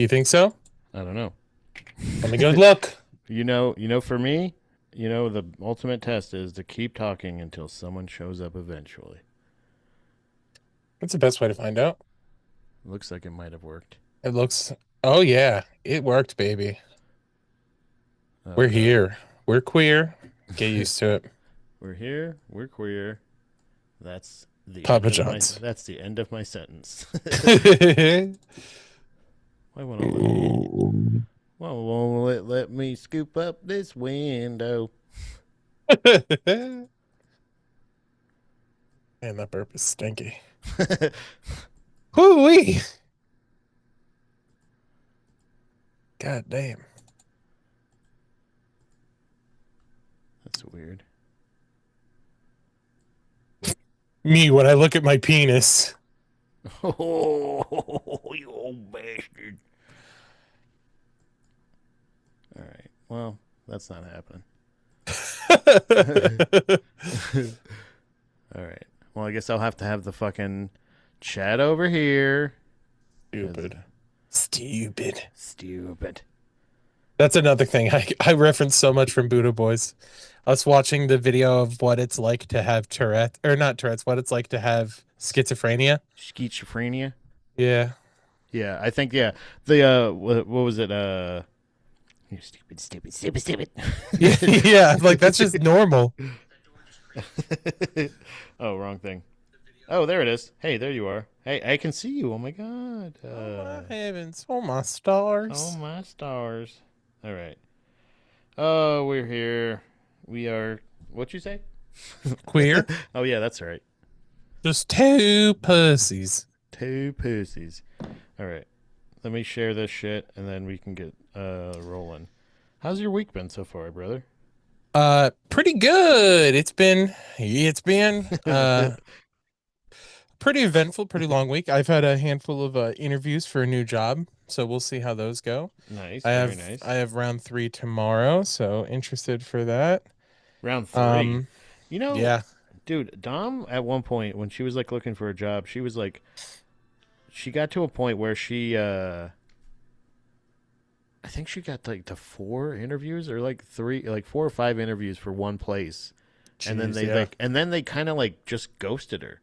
You think so? I don't know. Let me go look. For me, the ultimate test is to keep talking until someone shows up eventually. That's the best way to find out. Looks like it might have worked. It looks, oh yeah, it worked, baby. Oh We're god. here. We're queer. Get used to it. We're here, we're queer. That's the end Papa of my John's. that's the end of my sentence. Ooh. Why won't let me scoop up this window? Man, that burp is stinky. Whoo-wee. God damn. That's weird. Me, when I look at my penis. Oh, you old bastard. All right. Well, that's not happening. All right. Well, I guess I'll have to have the fucking chat over here. Cause Stupid. Stupid. stupid. That's another thing I reference so much from Buddha Boys. Us watching the video of what it's like to have Tourette, or not Tourette's, what it's like to have schizophrenia. Schizophrenia. Yeah. Yeah, I think yeah. The what was it? You stupid, stupid, stupid, stupid. Yeah, yeah, like that's just normal. Oh, wrong thing. Oh, there it is. Hey, there you are. Hey, I can see you. Oh my god. Oh my heavens, oh my Oh stars. my stars. All right. Oh, we're here. We are. What you say? Queer. Oh yeah, that's right. Just two pussies. Two pussies. All right. Let me share this shit, and then we can get rolling. How's your week been so far, brother? Pretty good. It's been pretty eventful, pretty long week. I've had a handful of interviews for a new job, so we'll see how those go. Nice, I very have I nice. have round three tomorrow, so interested for that. Round three. Um, You know, yeah, dude, Dom at one point when she was like looking for a job, she was like, she got to a point where I think she got like to four interviews or like three, like four or five interviews for one place, and then jeez, yeah, they kind of like just ghosted her.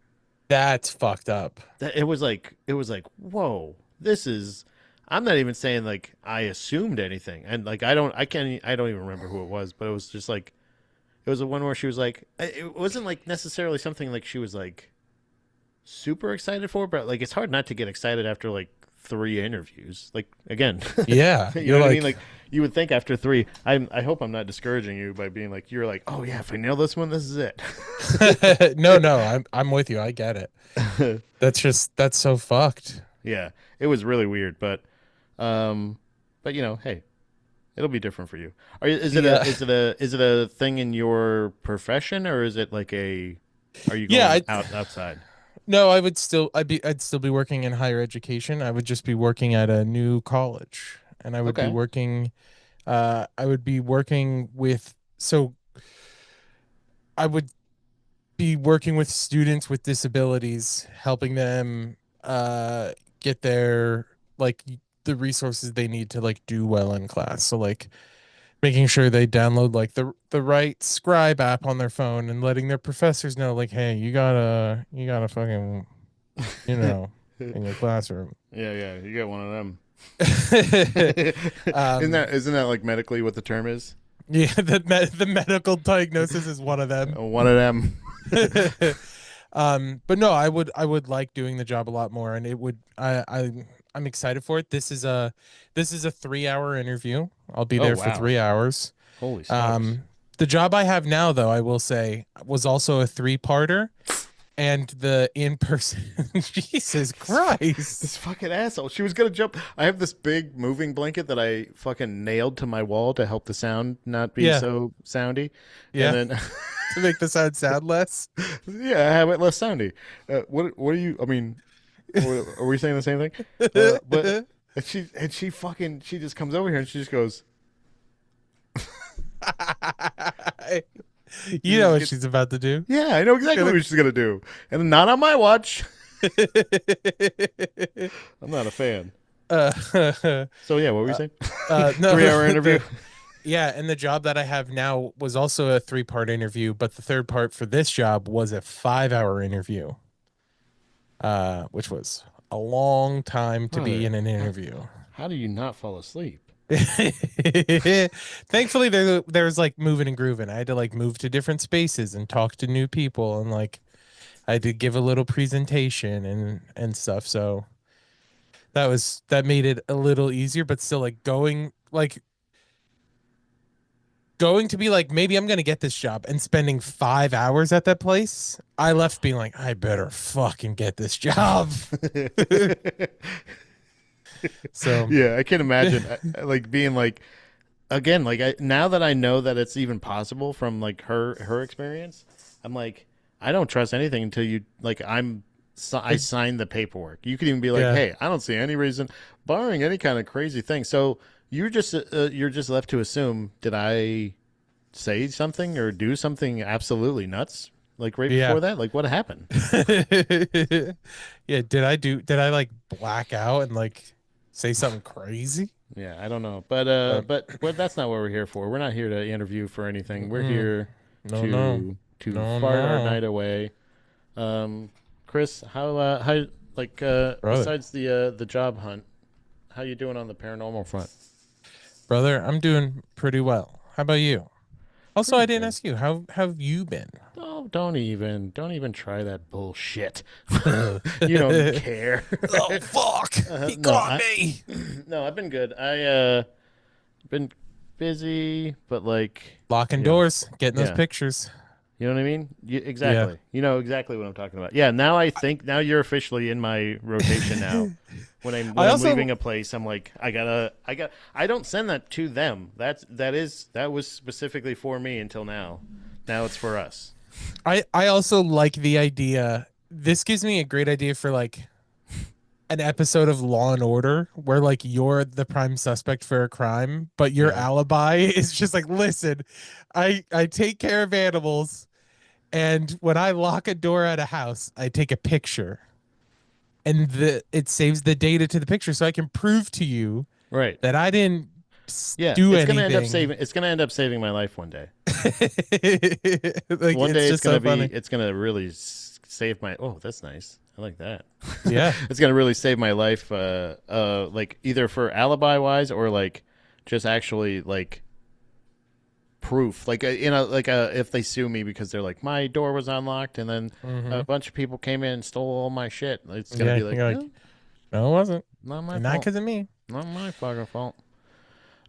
that's fucked up. That it was like whoa, this is. I'm not even saying like I assumed anything, and like I don't even remember who it was, but it was just like it was the one where she was like it wasn't like necessarily something like she was like super excited for, but like it's hard not to get excited after like three interviews. Like again, Yeah, you know you're what I mean? like, Like you would think after three. I hope I'm not discouraging you by being like you're like, oh yeah, if I nail this one, this is it. no, no, I'm with you. I get it. That's so fucked. Yeah, it was really weird, um, but hey, it'll be different for you. The Is it a thing in your profession, or is it like a? Are you yeah, going I outside? no, I'd still be working in higher education. I would just be working at a new college, and Okay. I would be working with so I would be working with students with disabilities, helping them get their like the resources they need to like do well in class. So like making sure they download like the right scribe app on their phone and letting their professors know like, hey, you gotta fucking Yeah, in your classroom. yeah, you got one of them. um Isn't that like medically what the term is? yeah, the medical diagnosis is one of them. One of them. But no, I would like doing the job a lot more, and it would I'm excited for it. This is a 3 hour interview. I'll be Oh there for wow! 3 hours. Holy smokes! Um, the job I have now, though, I will say, was also a three-parter, and the in-person. Jesus This Christ! this fucking asshole. She was gonna jump. I have this big moving blanket that I fucking nailed to my wall to help the sound not be Yeah, so soundy, and yeah, then to make the sound sound less. yeah, I have it less soundy. What are you? I mean, are we saying the same thing? But she just comes over here and she just goes. She You know just what gets. she's about to do. Yeah, I know exactly Gonna what she's gonna do, and not on my watch. I'm not a fan. Uh, So yeah, what were you uh, saying? no, 3 hour interview. the yeah, and the job that I have now was also a three-part interview, but the third part for this job was a 5-hour interview, which was a long time to be Brother, in an how, interview. how do you not fall asleep? Thankfully, there's like moving and grooving. I had to like move to different spaces and talk to new people, and like I had to give a little presentation and stuff. So that made it a little easier, but still going to be like, maybe I'm gonna get this job and spending 5 hours at that place. I left being like, I better fucking get this job. So Yeah, I can imagine like being like again like now that I know that it's even possible from like her experience, I'm like I don't trust anything until you like I signed the paperwork. You could even be like, yeah. "Hey, I don't see any reason barring any kind of crazy thing." So you're just left to assume did I say something or do something absolutely nuts like right Yeah. before that? Like what happened? Yeah, did I like black out and like say something crazy? Yeah, I don't know, But but that's not what we're here for. We're not here to interview for anything. We're mm-mm. here No, no. to No, fart our no. night away. Chris, how like Brother. besides the job hunt, how you doing on the paranormal front? Brother, I'm doing pretty well. How about you? Also, Pretty I didn't good. ask you, how have you been? Oh, don't even try that bullshit. Oh You don't care. fuck. He No, got me. no, I've been good. Been busy, but like Locking you know, doors, getting those yeah. pictures. You know what I mean? Yeah. Exactly. You know exactly what I'm talking about. Yeah. Now I think now you're officially in my rotation now. When I I'm leaving also a place, I'm like I don't send that to them. That was specifically for me until now. Now it's for us. I also like the idea. This gives me a great idea for like an episode of Law and Order where like you're the prime suspect for a crime, but your Yeah. alibi is just like, listen, I take care of animals, and when I lock a door at a house, I take a picture, and the it saves the data to the picture, so I can prove to you Right. that I didn't Yeah. do anything. It's gonna end up saving my life one day. Like One it's day just so funny. it's gonna really save my. Oh, that's nice. I like that. Yeah. It's gonna really save my life. Like either for alibi wise or like just actually like proof. Like if they sue me because they're like my door was unlocked and then a Hmm. bunch of people came in and stole all my shit. It's gonna Yeah. be like You're like, no, no, it wasn't, not my and not fault. because of me. Not my fucking fault.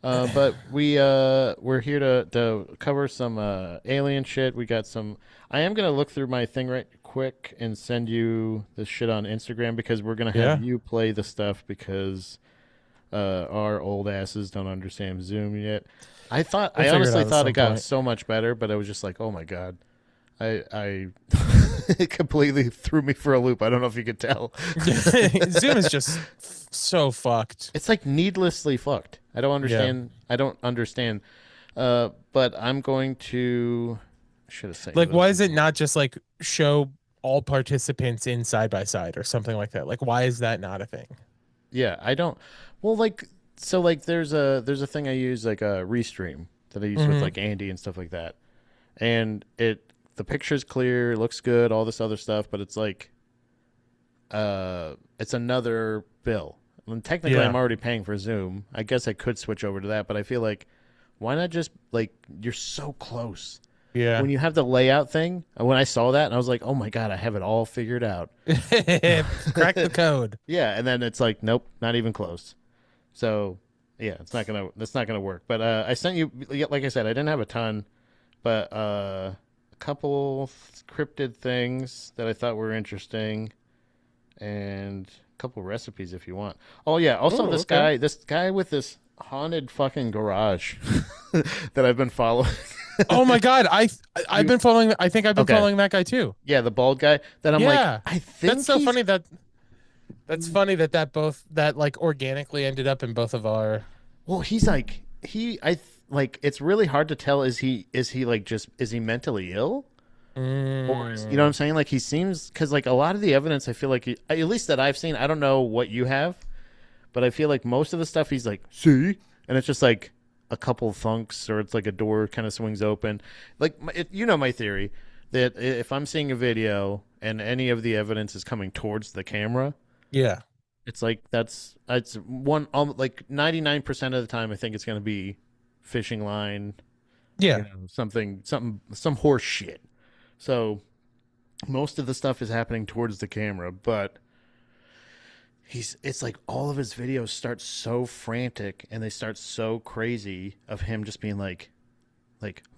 But we're here to cover some alien shit. We got some. I am gonna look through my thing right quick and send you this shit on Instagram because we're gonna have Yeah. you play the stuff because our old asses don't understand Zoom yet. We'll I figure it honestly out at thought it some got point. so much better, but I was just like, oh my god, I it completely threw me for a loop. I don't know if you could tell. Zoom is just so fucked. It's like needlessly fucked. I don't Yeah. understand. I don't understand. But I'm going to. I should have sent you Like, those why is it before. not just like show all participants in side by side or something like that? Like, why is that not a thing? Yeah, I don't. Well, like so, like there's a thing I use like a Restream that I use with Hmm. like Andy and stuff like that, and the picture's clear, looks good, all this other stuff, but it's like it's another bill. And technically, I'm Yeah. already paying for Zoom. I guess I could switch over to that, but I feel like why not just like you're so close Yeah. when you have the layout thing, when I saw that, I was like, oh my God, I have it all figured out. Crack the code. Yeah. And then it's like, nope, not even close. So yeah, that's not going to work. But I sent you, like I said, I didn't have a ton, but a couple cryptid things that I thought were interesting and a couple recipes if you want. Oh yeah. Also Oh, okay. this guy with this haunted fucking garage that I've been following. Oh my God. I've you been following. I think I've been okay? following that guy too. Yeah, the bald guy. That I'm like, Yeah. I That's think so he's funny that's funny that both that like organically ended up in both of our. well. He's like like it's really hard to tell. Is he like just is he mentally ill or is, you know what I'm Mm, saying? Like he seems because like a lot of the evidence I feel like at least that I've seen. I don't know what you have, But I feel like most of the stuff he's like, see, and it's just like a couple thunks, or it's like a door kind of swings open. Like you know my theory that if I'm seeing a video and any of the evidence is coming towards the camera, Yeah. it's like that's one like 99% of the time I think it's going to be fishing line, Yeah. some horse shit. So most of the stuff is happening towards the camera, but it's like all of his videos start so frantic and they start so crazy of him just being like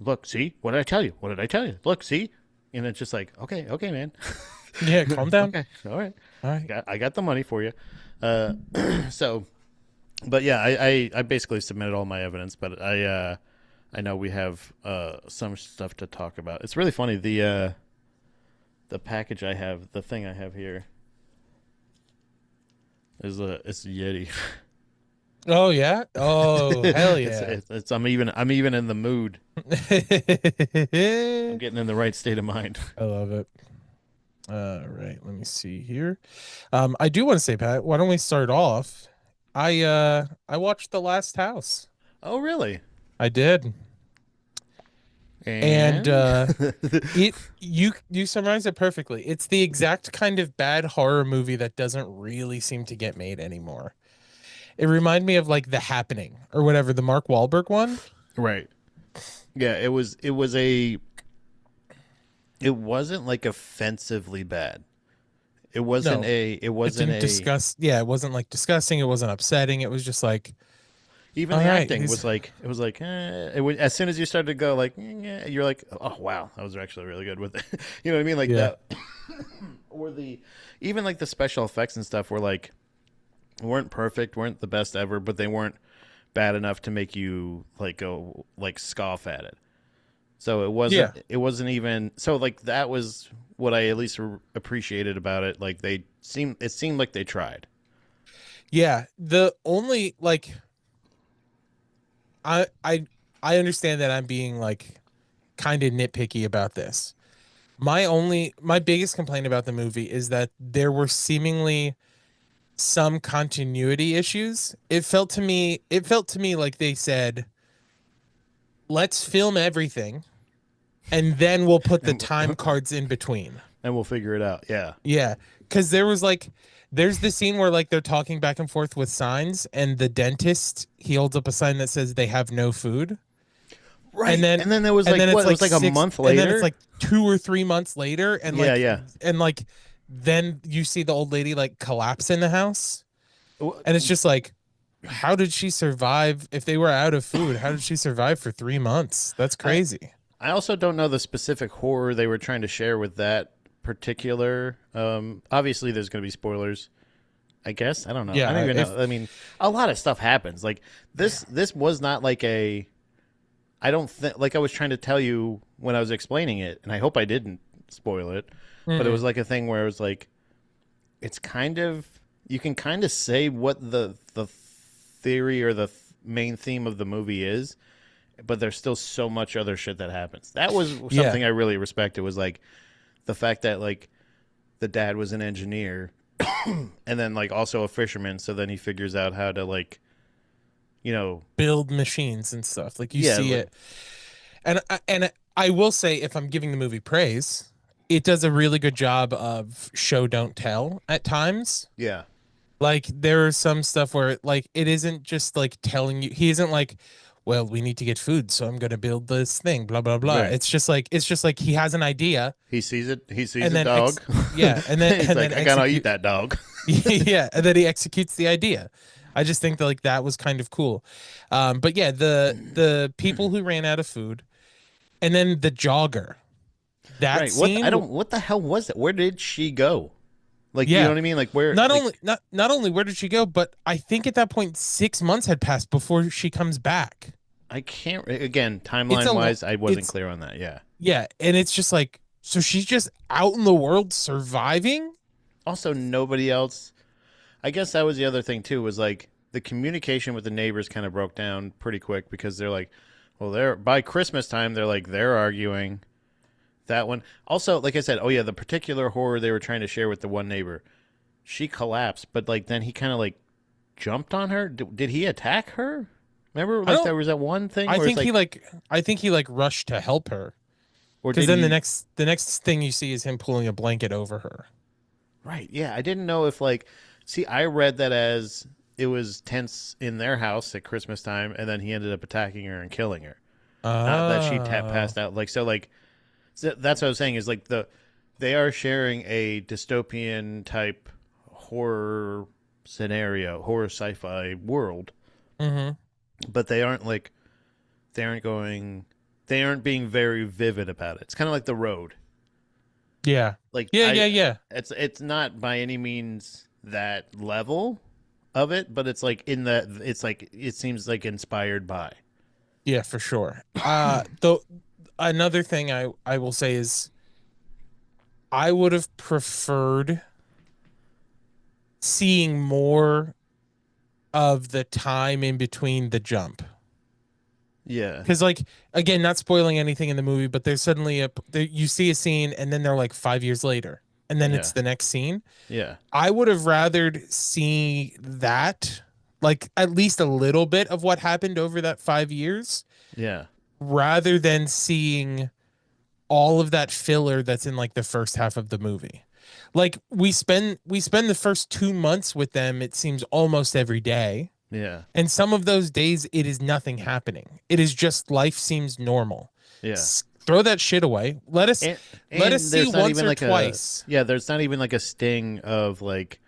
look, see, what did I tell you, what did I tell you, look, see, and it's just like okay man. Yeah. Calm down. Okay, all right, All right. I got the money for you. uh so but yeah, I basically submitted all my evidence, but I know we have some stuff to talk about. It's really funny, the package I have, the thing I have here is it's a Yeti. Oh yeah. Oh hell yeah. I'm even in the mood. I'm I getting in the right state of mind. love it. All right. Let me see here. I do want to say, Pat, why don't we start off? I watched The Last House. Oh really? I did. And And it you summarized it perfectly. It's the exact kind of bad horror movie that doesn't really seem to get made anymore. It reminded me of like The Happening or whatever, the Mark Wahlberg one. right. Yeah, it wasn't like offensively bad. No, It it wasn't didn't a discuss. Yeah, it wasn't like disgusting. It wasn't upsetting. It was just like, even all the right, acting he's was like it was like as soon as you started to go like you're like, oh wow, that was actually really good with it. You know what I mean, like yeah, that. Or the even like the special effects and stuff were like weren't perfect, weren't the best ever, but they weren't bad enough to make you like go like scoff at it. So yeah, it wasn't even so like that was what I at least appreciated about it. Like it seemed like they tried. yeah. The only like I I I understand that I'm being like kind of nitpicky about this. My biggest complaint about the movie is that there were seemingly some continuity issues. It felt to me like they said, let's film everything and then we'll put the And time cards in between. and we'll figure it out. Yeah. Yeah. Cause there was like there's the scene where like they're talking back and forth with signs and the dentist he holds up a sign that says they have no food. And Right. then And then there was and like then it's what? It like was like a six month and then it's later. like 2 or 3 months later Yeah, yeah. and like then you see the old lady like collapse in the house. Wh- And it's just like, how did she survive if they were out of food? How did she survive for 3 months? That's I crazy. I also don't know the specific horror they were trying to share with that particular. Obviously, there's going to be spoilers. I guess I don't know. I don't Yeah, even if know. I mean, a lot of stuff happens. Like this was not like a. I don't think like I was trying to tell you when I was explaining it, and I hope I didn't spoil it. But it mm, was like a thing where it was like it's kind of you can kind of say what the theory or the main theme of the movie is, but there's still so much other shit that happens. That was yeah, something I really respected was like the fact that like the dad was an engineer and then like also a fisherman, so then he figures out how to like, you know, build machines and stuff. Like you yeah, see like it. And I will say if I'm giving the movie praise, it does a really good job of show don't tell at times. yeah, Like there is some stuff where like it isn't just like telling you he isn't like, well, we need to get food, so I'm gonna build this thing, blah blah blah. right. It's just like he has an idea He sees and a then dog. yeah, He's and like, then I gotta eat execute that dog. yeah, and then he executes the idea. I just think that like that was kind of cool. But yeah, the people who ran out of food and then the jogger. That Right. What I scene, don't what the hell was it? Where did she go? Like, you know yeah. what I mean? Like where Not like only not only where did she go, but I think at that point 6 months had passed before she comes back. I can't again, It's timeline a wise, I wasn't it's clear on that. Yeah. yeah, and it's just like so she's just out in the world surviving. Also, nobody else. I guess that was the other thing too. Was like the communication with the neighbors kind of broke down pretty quick because they're like, well, they're by Christmas time they're arguing. That one also, like I said, oh yeah, the particular horror they were trying to share with the one neighbor, she collapsed, but like then he kind of like jumped on her? Did he attack her? Remember, I like don't there was that one thing I where it's think he like, like I think he like rushed to help her or because did then he? the next thing you see is him pulling a blanket over her. Right. Yeah, I didn't know if like, see, I read that as it was tense in their house at Christmas time, and then he ended up attacking her and killing her. Not that she Oh. passed out. Like so, like so that's what I was saying is like they are sharing a dystopian type horror scenario, horror sci-fi world, Mm-hmm. but they aren't going they aren't being very vivid about it. It's kind of like The Road. Yeah. Like Yeah, I yeah, yeah. it's not by any means that level of it, but it's like in the it's like it seems like inspired by. Yeah, for sure. Though another thing I will say is I would have preferred seeing more of the time in between the jump. Yeah. Because, like, again, not spoiling anything in the movie, but there's suddenly you see a scene and then they're like 5 years later, and then it's Yeah. the next scene. Yeah. I would have rathered see that, like, at least a little bit of what happened over that 5 years, Yeah. rather than seeing all of that filler that's in like the first half of the movie. Like we spend the first 2 months with them, it seems almost every day. Yeah. And some of those days it is nothing happening. It is just life seems normal. Yeah. Throw that shit away. And Let us and see there's not once even or like a twice. yeah, there's not even like a sting of like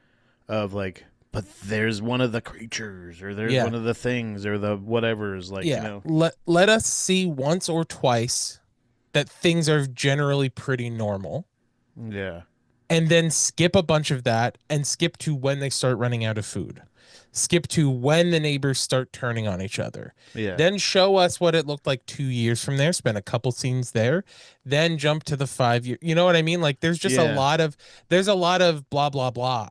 but there's one of the creatures or there's Yeah. one of the things or the whatever's like, Yeah. Let us see once or twice that things are generally pretty normal, yeah. and then skip a bunch of that and skip to when they start running out of food. Skip to when the neighbors start turning on each other. Yeah. Then show us what it looked like 2 years from there. Spend a couple scenes there. Then jump to the 5 year. You know what I mean? Like Yeah. there's a lot of blah blah blah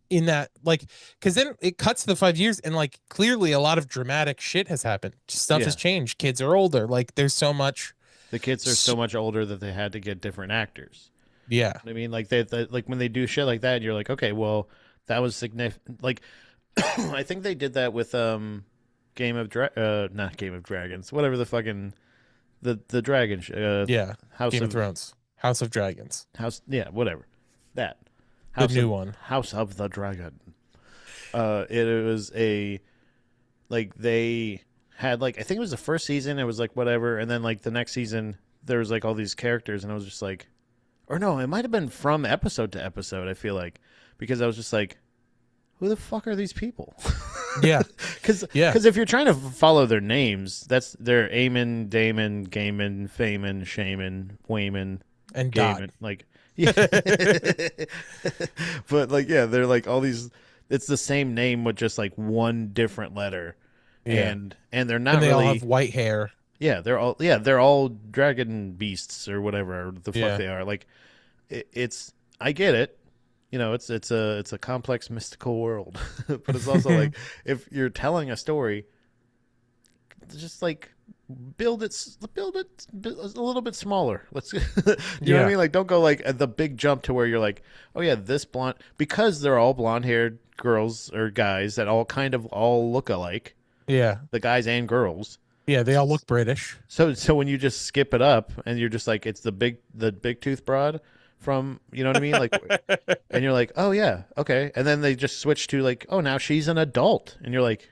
in that, like, because then it cuts to the 5 years and like clearly a lot of dramatic shit has happened. Stuff has Yeah. changed. Kids are older. Like there's so much. The kids are so much older that they had to get different actors. Yeah. I mean, like they like when they do shit like that, you're like, okay, well, that was significant. Like, I think they did that with not Game of Dragons, whatever the fucking the dragon Yeah. House Game of of Thrones. House of Dragons. yeah, whatever that The new one. House of the Dragon. It was a like they had like I think it was the first season. It was like whatever, and then like the next season there was like all these characters, and I was just like, or no, it might have been from episode to episode. I feel like because I was just like, who the fuck are these people? Yeah. Because Yeah. if you're trying to follow their names, that's they're Eamon, Damon, Gaiman, Feynman, Shaman, Wayman, And Dot. Gaiman. Like, yeah. But like, yeah, they're like all these. It's the same name with just like one different letter, Yeah. and they're And not they all have really. white hair. They're all dragon beasts or whatever the fuck Yeah. they are. Like, it's I get it. You know, it's a complex mystical world, but it's also like if you're telling a story, just like build it a little bit smaller. Let's, you know what I Yeah. mean? Like, don't go like at the big jump to where you're like, oh yeah, this blonde because they're all blonde haired girls or guys that all kind of all look alike, Yeah. the guys and girls. Yeah. They all look British. So when you just skip it up and you're just like it's the big tooth broad from you know what I mean like and you're like oh yeah okay and then they just switch to like oh now she's an adult and you're like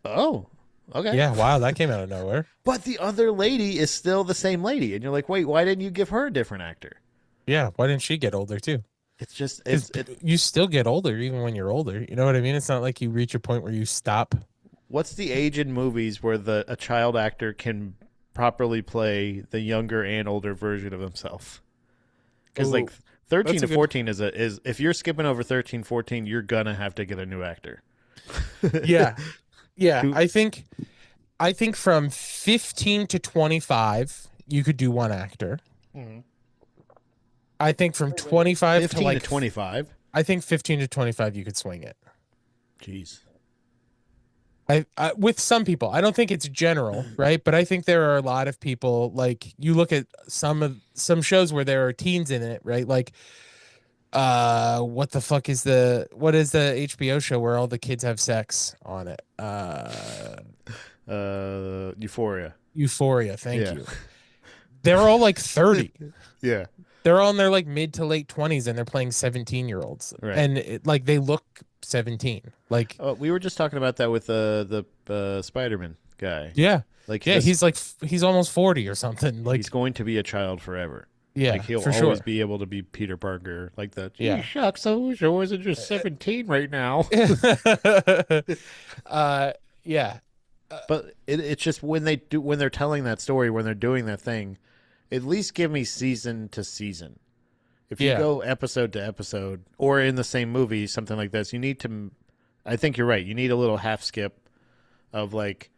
oh okay Yeah. Wow. That came out of nowhere. but the other lady is still the same lady and you're like wait why didn't you give her a different actor? Yeah. Why didn't she get older too? It's just Because it you still get older even when you're older. You know what I mean? It's not like you reach a point where you stop. what's the age in movies where the a child actor can properly play the younger and older version of himself? Because like Oh, 13 that's a to good. 14 is if you're skipping over 13, 14, you're gonna have to get a new actor. Yeah. Yeah. Who I think from 15 to 25, you could do one actor. I think from 25 to 15 to like, 25? I think 15 to 25, you could swing it. Jeez. I with some people, I don't think it's general, right? But I think there are a lot of people like you look at some shows where there are teens in it, right? Like What the fuck is the HBO show where all the kids have sex on it? Euphoria. Euphoria. Thank Yeah. you. They're all like 30. Yeah. They're all in their like mid to late 20s and they're playing 17-year-olds. Right. And like they look 17. Like, Oh, we were just talking about that with the Spider-Man guy. yeah. Like Yeah, this, he's almost 40 or something. he's Like, going to be a child forever. Like yeah, he'll for always sure. be able to be Peter Parker. Like that. Gee, Yeah. shucks, I wish I wasn't just 17 right now. uh yeah. Uh, But it's just when they're telling that story, when they're doing that thing, at least give me season to season. If you yeah. go episode to episode or in the same movie, something like this, you need to. I think you're right. You need a little half skip of like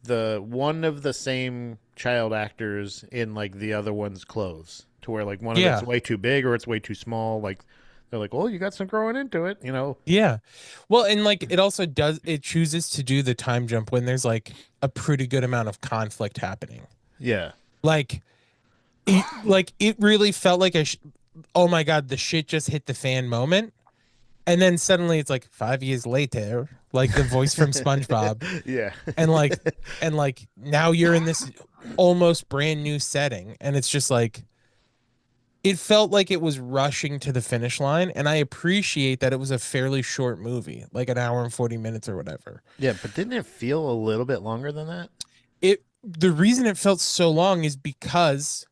the one of the same child actors in like the other one's clothes, to where like one of it's Yeah. way too big or it's way too small. Like they're like, well, you got some growing into it, you know? Yeah. Well, and like it chooses to do the time jump when there's like a pretty good amount of conflict happening. Yeah, Like it really felt like oh my God, the shit just hit the fan moment. And then suddenly it's like 5 years later, like the voice from SpongeBob, yeah, and like now you're in this almost brand new setting, and it's just like it felt like it was rushing to the finish line, and I appreciate that it was a fairly short movie, like an hour and 40 minutes or whatever. yeah. But didn't it feel a little bit longer than that? The reason it felt so long is because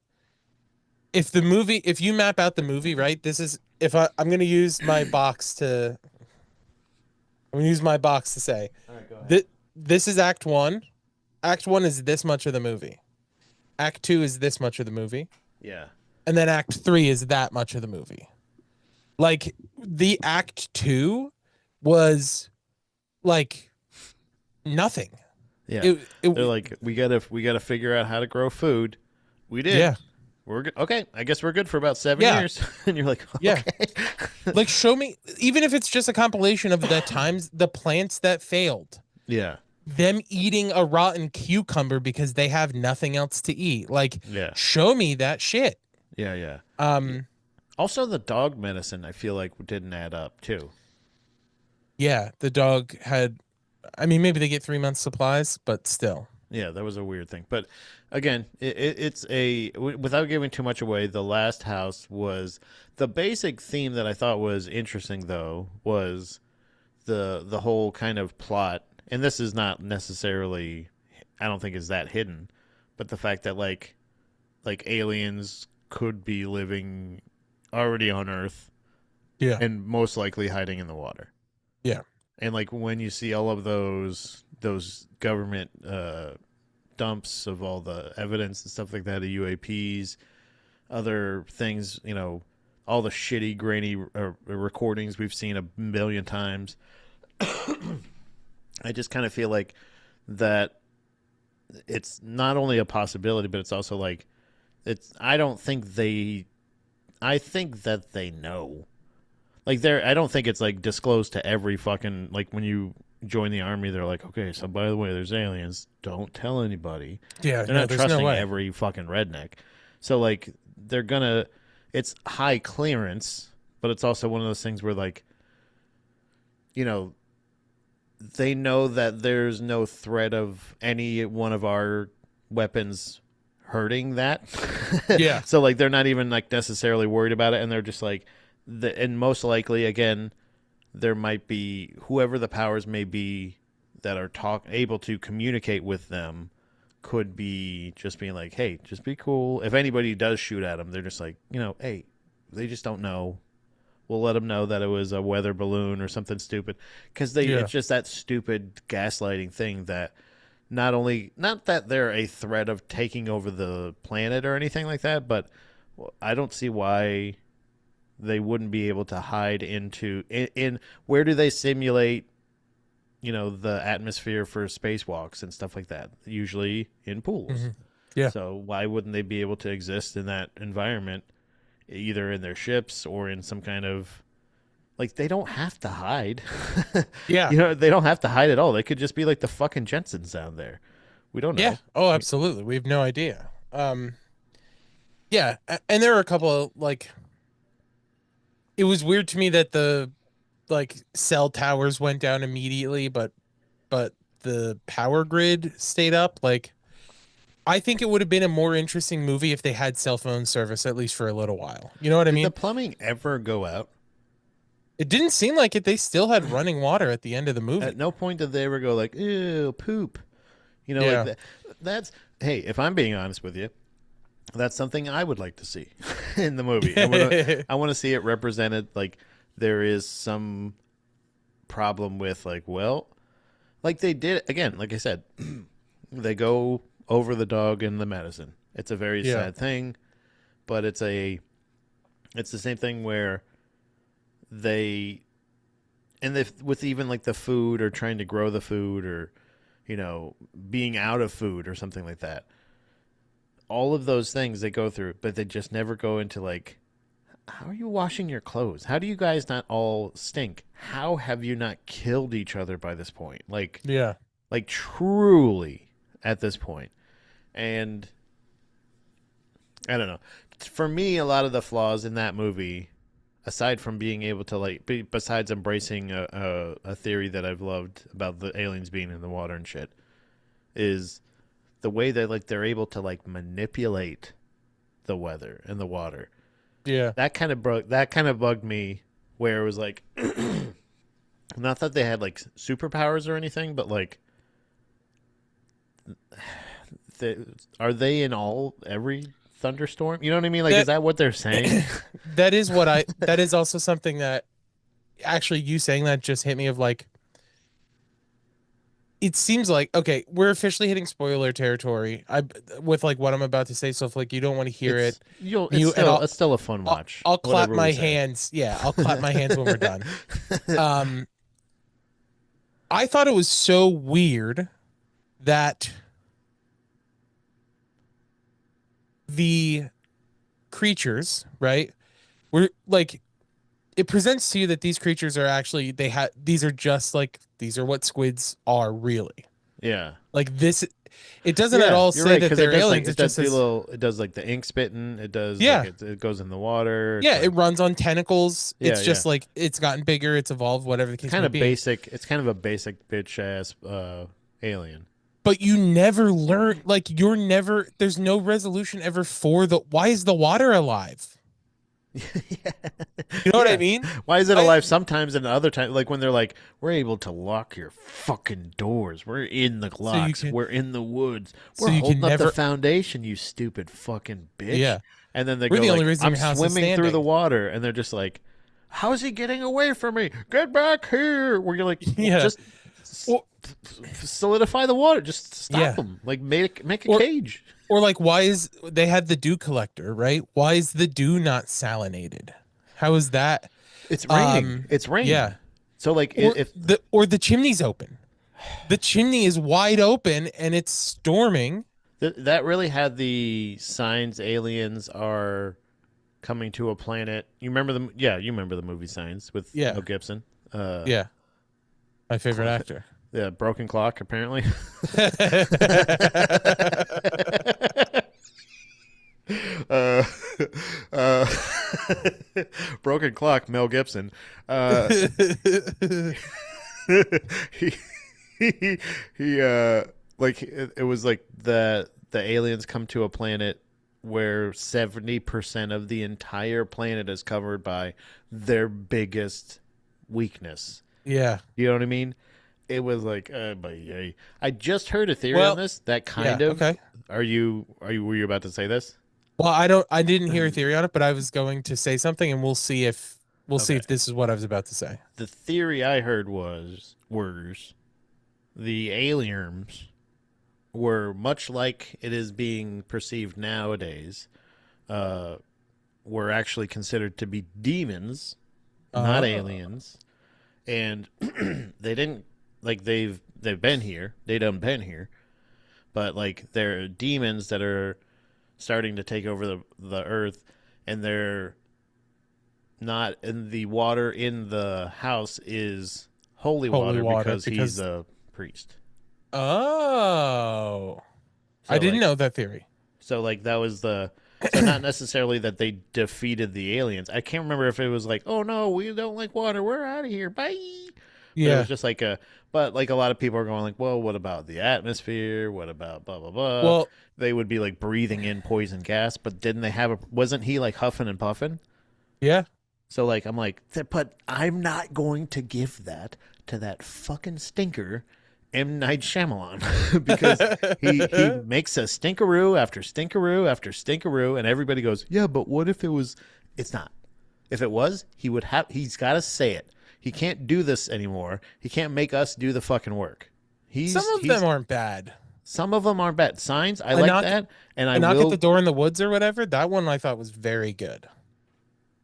if you map out the movie, right? This is if I'm gonna use my box to I'm gonna use my box to say All right, go ahead. that this is act one. Act one is this much of the movie. Act two is this much of the movie. Yeah, And then act three is that much of the movie. Like the act two was like nothing. yeah. They're It like, we gotta figure out how to grow food. We did. yeah. We're good. Okay. I guess we're good for about 7 Yeah. years. And you're like, Yeah. okay. Like show me even if it's just a compilation of the times the plants that failed. Yeah. Them eating a rotten cucumber because they have nothing else to eat. Like Yeah. show me that shit. Yeah. Yeah. Um Also, the dog medicine, I feel like didn't add up too. yeah, the dog had I mean maybe they get 3 months supplies, but still. Yeah, that was a weird thing. But again, without giving too much away, the last house was the basic theme that I thought was interesting. Though was the whole kind of plot, and this is not necessarily, I don't think is that hidden, but the fact that like aliens could be living already on Earth Yeah. and most likely hiding in the water. Yeah. And like when you see all of those government dumps of all the evidence and stuff like that, the UAPs, other things, all the shitty, grainy recordings we've seen a million times. I just kind of feel like that it's not only a possibility, but it's also like it's. I don't think they. I think that they know. Like I don't think it's like disclosed to every fucking like when you join the army. They're like, okay, so by the way, there's aliens. Don't tell anybody. Yeah, They're no, not there's no trusting way. every fucking redneck. So like they're gonna. It's high clearance, but it's also one of those things where like, you know, they know that there's no threat of any one of our weapons hurting that. Yeah. So like they're not even like necessarily worried about it, and they're just like and most likely again there might be whoever the powers may be that are able to communicate with them could be just being like, hey, just be cool. If anybody does shoot at them, they're just like, hey, they just don't know. We'll let them know that it was a weather balloon or something stupid, because Yeah. it's just that stupid gaslighting thing that not that they're a threat of taking over the planet or anything like that, but I don't see why they wouldn't be able to hide in where do they simulate the atmosphere for spacewalks and stuff like that, usually in pools. Hmm. Yeah. So why wouldn't they be able to exist in that environment, either in their ships or in some kind of like they don't have to hide. Yeah. They don't have to hide at all. They could just be like the fucking Jensens down there. We don't Yeah. know. Oh, absolutely. We have no idea. Yeah, and there are a couple of like it was weird to me that the like cell towers went down immediately, but the power grid stayed up. Like I think it would have been a more interesting movie if they had cell phone service at least for a little while. You know what I Did the mean? plumbing ever go out? It didn't seem like it. They still had running water at the end of the At movie. no point did they ever go like, ew, poop. You know, like Yeah. that. That's hey, if I'm being honest with you, that's something I would like to see in the movie. I want to see it represented like there is some problem with like, well, like they did again, like I said, they go over the dog and the medicine. It's a very Yeah. sad thing, but it's the same thing where they with even like the food or trying to grow the food or being out of food or something like that. All of those things they go through, but they just never go into like, how are you washing your clothes? How do you guys not all stink? How have you not killed each other by this point? Yeah. Like truly at this point. And I don't know. For me, a lot of the flaws in that movie, aside from being able to besides embracing a theory that I've loved about the aliens being in the water and shit, is the way that like they're able to like manipulate the weather and the water. Yeah. That kind of bugged me, where it was like, not that they had like superpowers or anything, but like, they, are they in every thunderstorm? You know what I mean? Like, is That that what they're saying? that is also something that actually you saying that just hit me of like it seems like okay, we're officially hitting spoiler territory. I with like what I'm about to say, so if like you don't want to hear it, It's mute and still a fun watch. I'll clap Whatever we my say. hands. Yeah, I'll clap my hands when we're done. Um, I thought it was so weird that the creatures, right? Were like it presents to you that these creatures are actually these are just like these are what squids are really. Yeah. Like this it doesn't at Yeah, all you're say right that because it they're does like aliens. it It does just do says little. It does like the ink spitting. It does like yeah. it goes in the water. It's Yeah, it like runs on tentacles. yeah, It's yeah. just like it's gotten bigger, it's evolved, whatever the It's case kind may of be. basic. It's kind of a basic bitch ass alien. But you never learn like you're never there's no resolution ever for the why is the water alive? Yeah. You know what I Yeah. mean? Why is it I alive sometimes and other times? Like when they're like, we're able to lock your fucking doors. We're in the so you locks. can We're in the woods. so We're you holding can up the never foundation, you stupid fucking bitch. yeah. And then they We're go the only like, reason I'm your house is swimming through the standing. water. And they're just like, how is he getting away from me? Get back here. Where you're like, Yeah. just Or solidify the water. Just stop yeah. him. Like make a Or cage. or like why is they had the dew collector, right? Why is the dew not salinated? How is that? It's raining. It's Yeah. rain. So like if Or the chimney's open. The chimney is wide open and it's storming. that really had the signs aliens are coming to a planet. You remember the you remember the movie Signs with Yeah. Mel Gibson. Yeah. My favorite Cl- actor. the broken clock apparently. uh, uh, broken clock Mel Gibson. He he like it was like the aliens come to a planet where 70% of the entire planet is covered by their biggest weakness. Yeah. You know what I mean? It was like, but yeah. I just heard a theory on Well, this that yeah, kind of. okay. Were you about to say this? Well, I didn't hear a theory on it, but I was going to say something and we'll see Okay. if this is what I was about to say. The theory I heard was the aliens were much like it is being perceived nowadays. Uh, were actually considered to be demons, not Uh aliens, and they didn't like they've been here. They done been here, but like they're demons that are starting to take over the earth, and they're not in the water in the house is holy holy water water because he's because a priest. oh. I So didn't like know that theory. so like that was the So not necessarily that they defeated the aliens. I can't remember if it was like, oh no, we don't like water, we're out of here, bye. But it was Yeah. just like a, but like a lot of people are going like, well, what about the atmosphere? What about blah blah blah? Well, They would be like breathing in poison gas, but didn't they have a? Wasn't he like huffing and puffing? yeah. So like I'm like, but I'm not going to give that to that fucking stinker, M Night Shyamalan, because he makes a stinkeroo after stinkeroo after stinkeroo, and everybody goes, yeah, but what if it was? It's not. If it was, he would have. He's got to say it. He can't do this anymore. He can't make us do the fucking work. Some of them He's aren't bad. some of them aren't bad. Signs, I A like knock, that, and I a knock at the will. door in the woods or whatever. That one I thought was very good.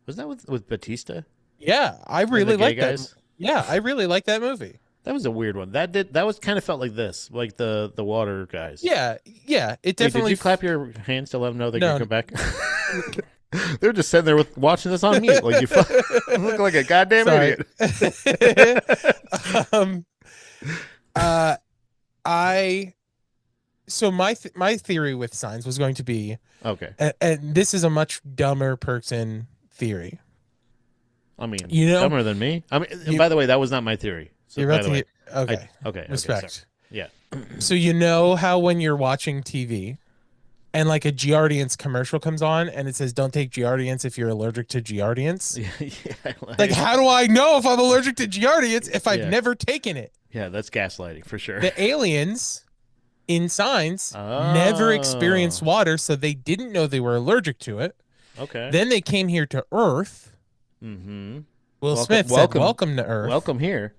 Was that with Batista Yeah, I and the really gay like that. guys? Yeah, I really like that movie. That was a weird one. That was kind of felt like this, like the water guys. Yeah, yeah, it Wait, did definitely. you clap your hands to let them know they can No. come back? They're just sitting there with watching this on mute. Like look like a goddamn Sorry. idiot. um, uh, I so my theory with signs was going to be, Okay. and this is a much dumber person theory. I mean, You know, dumber than me. I mean, you, by the way, that was not my theory. So, you're by about the to way, get okay. okay, sorry. Respect. Yeah. So you know how when you're watching TV and like a Giardiance commercial comes on and it says don't take Giardiance if you're allergic to Giardiance. Yeah, Like, how do I know if I'm allergic to Giardiance if I've yeah, never taken it? yeah, that's gaslighting for sure. The aliens in Signs never experienced Oh, water, so they didn't know they were allergic to it. okay. Then they came here to Earth. Mm-hmm. Will Welcome, Smith said, welcome, "Welcome to Earth." welcome here.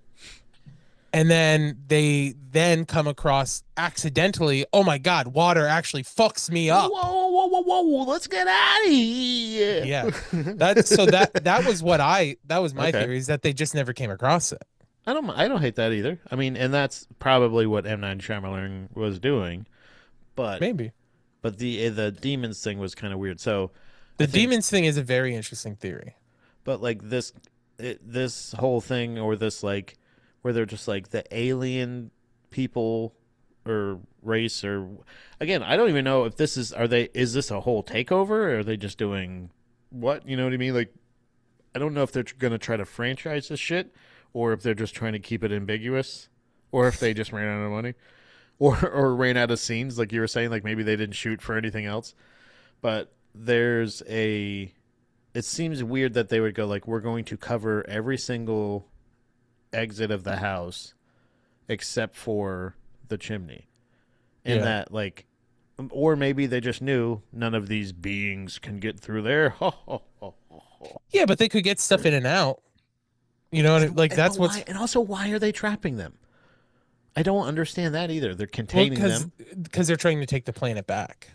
And then they then come across accidentally, oh my God, water actually fucks me Whoa, up. whoa, whoa, whoa, whoa! Let's get out of here. Yeah. That was that was my Okay. theory, is that they just never came across it. I don't hate that either. I mean, and that's probably what M Night Shyamalan was doing, but Maybe. the demons thing was kind of weird. So I The think, demons thing is a very interesting theory. but like this whole thing or this like where they're just like the alien people or race or again, I don't even know if this is this a whole takeover or are they just doing what, you know what I mean? Like I don't know if they're going to try to franchise this shit or if they're just trying to keep it ambiguous or if they just ran out of money or ran out of scenes like you were saying, like maybe they didn't shoot for anything else. But it seems weird that they would go like we're going to cover every single exit of the house except for the chimney. And Yeah. that like or maybe they just knew none of these beings can get through there. Yeah, but they could get stuff in and out. You know, like that's But what's why, and also why are they trapping them? I don't understand that either. They're containing them. because they're trying to take the planet back.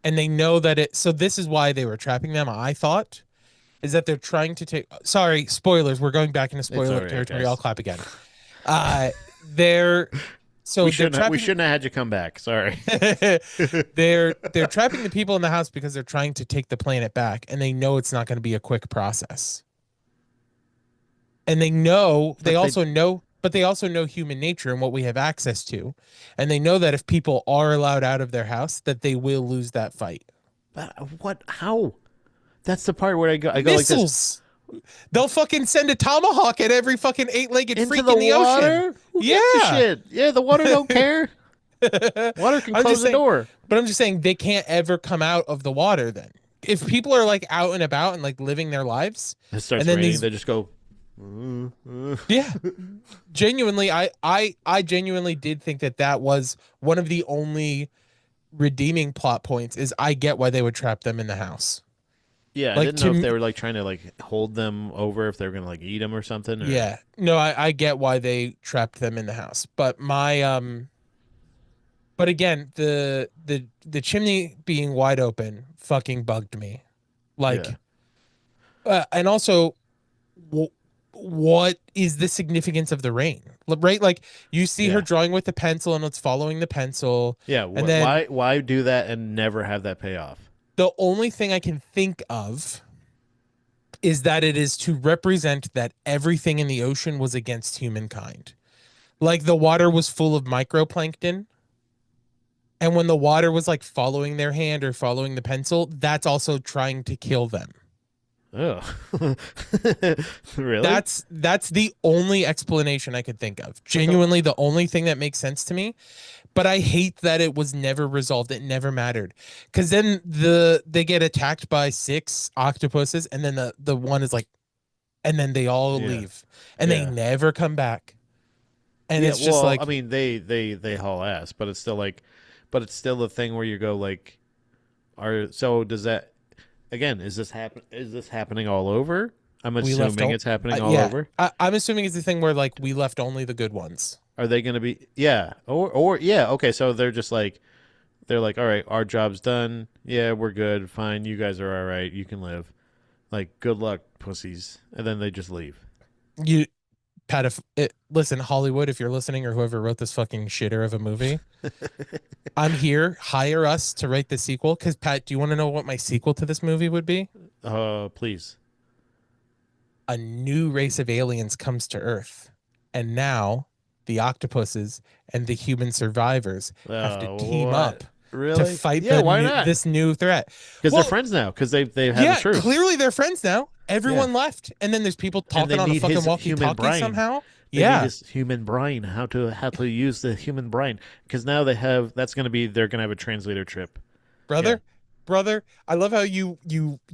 And they know that so this is why they were trapping them, I thought, is that they're trying to take, sorry, spoilers, we're going back into It's spoiler all right, territory. guys. I'll clap again. They're so we they're shouldn't trapping have had you come back. Sorry. they're trapping the people in the house because they're trying to take the planet back, and they know it's not going to be a quick process. And they also know human nature and what we have access to. And they know that if people are allowed out of their house, that they will lose that fight. But what? How? That's the part where I go like this Missiles. They'll fucking send a tomahawk at every fucking eight-legged into freak the in the water. ocean. Who gives a Yeah. shit? Yeah, the water don't care. Water can I'm close just the saying, door. but I'm just saying they can't ever come out of the water then. If people are like out and about and like living their lives, It starts and then raining. these They just go. yeah, genuinely, I genuinely did think that was one of the only redeeming plot points. Is I get why they would trap them in the house. Yeah, I Like didn't know if to they were like trying to like hold them over, if they were gonna like eat them or something. Or... yeah, no, I get why they trapped them in the house. But but again, the chimney being wide open fucking bugged me. Like, Yeah. and also, what is the significance of the rain? Right, like you see her Yeah. drawing with the pencil, and it's following the pencil. Yeah. And then Why do that and never have that pay off? the only thing I can think of is that it is to represent that everything in the ocean was against humankind. Like the water was full of microplankton, And when the water was like following their hand or following the pencil, that's also trying to kill them. Oh, really? That's the only explanation I could think of. Genuinely the only thing that makes sense to me. But I hate that it was never resolved. It never mattered. Cause then they get attacked by six octopuses, and then the one is like, and then they all Yeah, leave. And they yeah, never come back. And yeah. it's just Well, I like mean, they haul ass, but it's still like, but it's still the thing where you go like, are so does that again? Is this happening all over? I'm we left assuming all it's happening all yeah. over. I'm assuming it's the thing where like we left only the good ones. Are they going to be? Yeah, or yeah. Okay, so they're just like they're like, all right, our job's done. Yeah, we're good. Fine, you guys are all right. You can live. Like, good luck, pussies. And then they just leave. You Pat, if listen, Hollywood, if you're listening, or whoever wrote this fucking shitter of a movie, I'm here. Hire us to write the sequel. Because Pat, do you want to know what my sequel to this movie would be? Please. A new race of aliens comes to Earth, and now the octopuses and the human survivors have to team What? up to Really? fight Yeah. the Why new not? this new threat. Because they're Well, friends now. Because they had the yeah, truce. clearly they're friends now. Yeah. Everyone left, and then there's people And they talking on a need fucking his human walkie-talkie brain. somehow. They need Yeah, his human brain. How to use the human brain? Because now they have. That's going to be. They're going to have a translator trip. Yeah. brother, brother. I love how you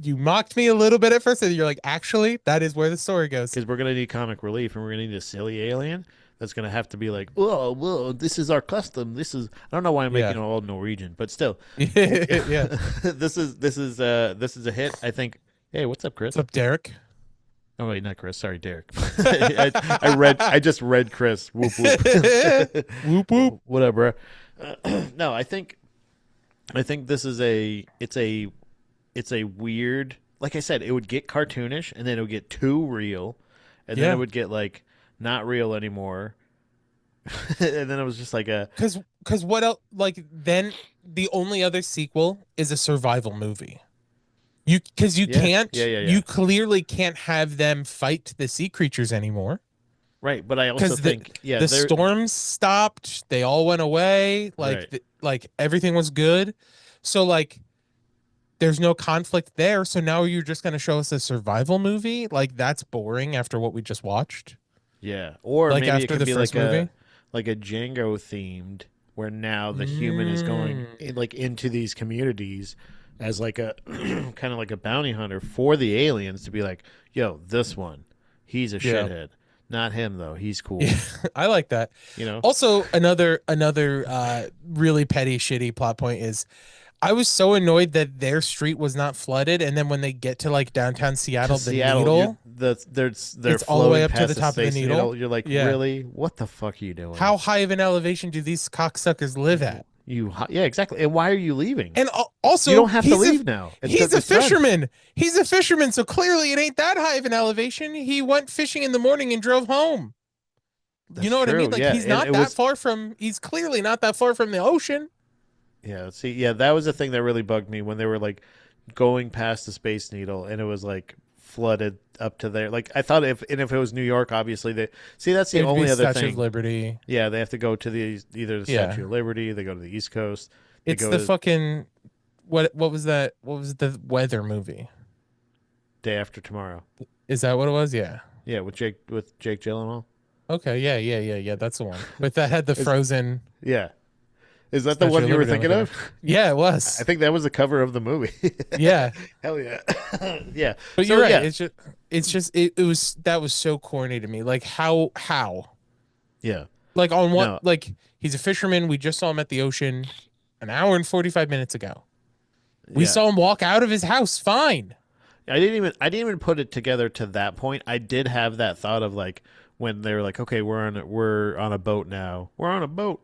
mocked me a little bit at first, and you're like, actually, that is where the story goes. Because we're going to need comic relief, and we're going to need a silly alien that's going to have to be like, whoa, whoa, this is our custom. This is. I don't know why I'm Yeah, making it all Norwegian, but still, yeah. this is a hit. I think. Hey, what's up, What's Chris? up, Derek? Oh wait, not Chris. Sorry, Derek. I just read Chris. Whoop whoop. Whoop whoop. Whatever. No, I think this is it's a weird. Like I said, it would get cartoonish, and then it would get too real, and then it Yeah, would get like not real anymore, and then it was just like a because what else? Like then the only other sequel is a survival movie. Because you yeah, yeah, can't, yeah, yeah. you clearly can't have them fight the sea creatures anymore. Right, but I also Because the think yeah, the they're storms stopped, they all went away, like right. like everything was good. So like there's no conflict there. So now you're just gonna show us a survival movie? Like that's boring after what we just watched. Yeah, or Like maybe it after could the be first movie. like a Django themed, where now the human is going Mm, like into these communities as like a kind of like a bounty hunter for the aliens to be like, yo, this one, he's a yeah. shithead. Not him though. He's cool. Yeah, I like that. You know? Also, another really petty, shitty plot point is I was so annoyed that their street was not flooded, and then when they get to like downtown To Seattle, the Seattle, you're needle, they're it's all the way floating up to the past the top of the Space needle. Needle. You're like, Yeah. really? What the fuck are you doing? How high of an elevation do these cocksuckers live at? Yeah, exactly. And why are you leaving? And You also, don't have to leave now. he's a It's done. fisherman. He's a fisherman, so clearly it ain't that high of an elevation. He went fishing in the morning and drove home. You That's know what I mean? true. Like Yeah, he's and not it that was far from. He's clearly not that far from the ocean. yeah. See, yeah, that was the thing that really bugged me when they were like going past the Space Needle and it was like flooded up to there. Like I thought if it was New York, obviously they see that's the It'd be only other Statue of thing. Liberty. Yeah, they have to go to the either the Yeah, Statue of Liberty, they go to the East Coast, they it's go the to fucking what was that? What was the weather movie? Day After Tomorrow. Is that what it was? Yeah. Yeah, with Jake Gyllenhaal. Okay. Yeah. Yeah. Yeah. Yeah. That's the one. But that had the Is frozen yeah. Is that the Statue one of you were Liberty on the thinking cover. of? Yeah, it I was. think that was the cover of the movie. Yeah. Hell yeah. Yeah. But So you're right. yeah. It was that was so corny to me. Like how Yeah. like on what No. like he's a fisherman. We just saw him at the ocean an hour and 45 minutes ago. We Yeah. saw him walk out of his house fine. I didn't even put it together to that point. I did have that thought of like when they were like, okay, we're on a boat now. We're on a boat.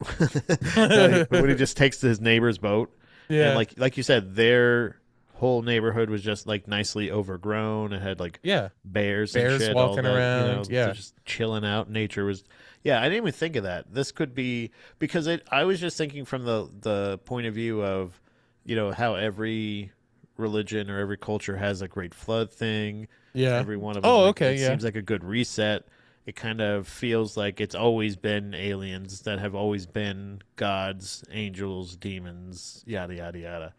Like, when he just takes his neighbor's boat and Yeah. like you said, their whole neighborhood was just like nicely overgrown. It had like Yeah. bears and Bears shit, all walking that, around. they're Yeah. just chilling out. Nature was yeah, I didn't even think of that. This could be because I was just thinking from the point of view of, how every religion or every culture has a great flood thing. Yeah. Every one of them Oh, like okay. it Yeah. seems like a good reset. it kind of feels like it's always been aliens that have always been gods, angels, demons, yada yada yada.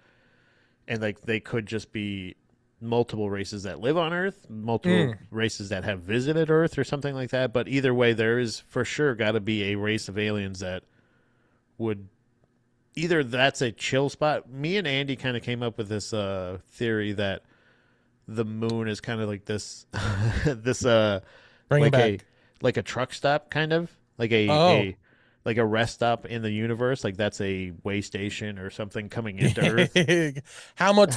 And like they could just be multiple races that live on Earth, multiple Mm. races that have visited Earth or something like that, but either way there is for sure got to be a race of aliens that would either that's a chill spot. Me and Andy kind of came up with this theory that the moon is kind of like this this Bring him like a back. like a truck stop kind of like Oh. a like a rest stop in the universe, like that's a way station or something coming into Earth. How much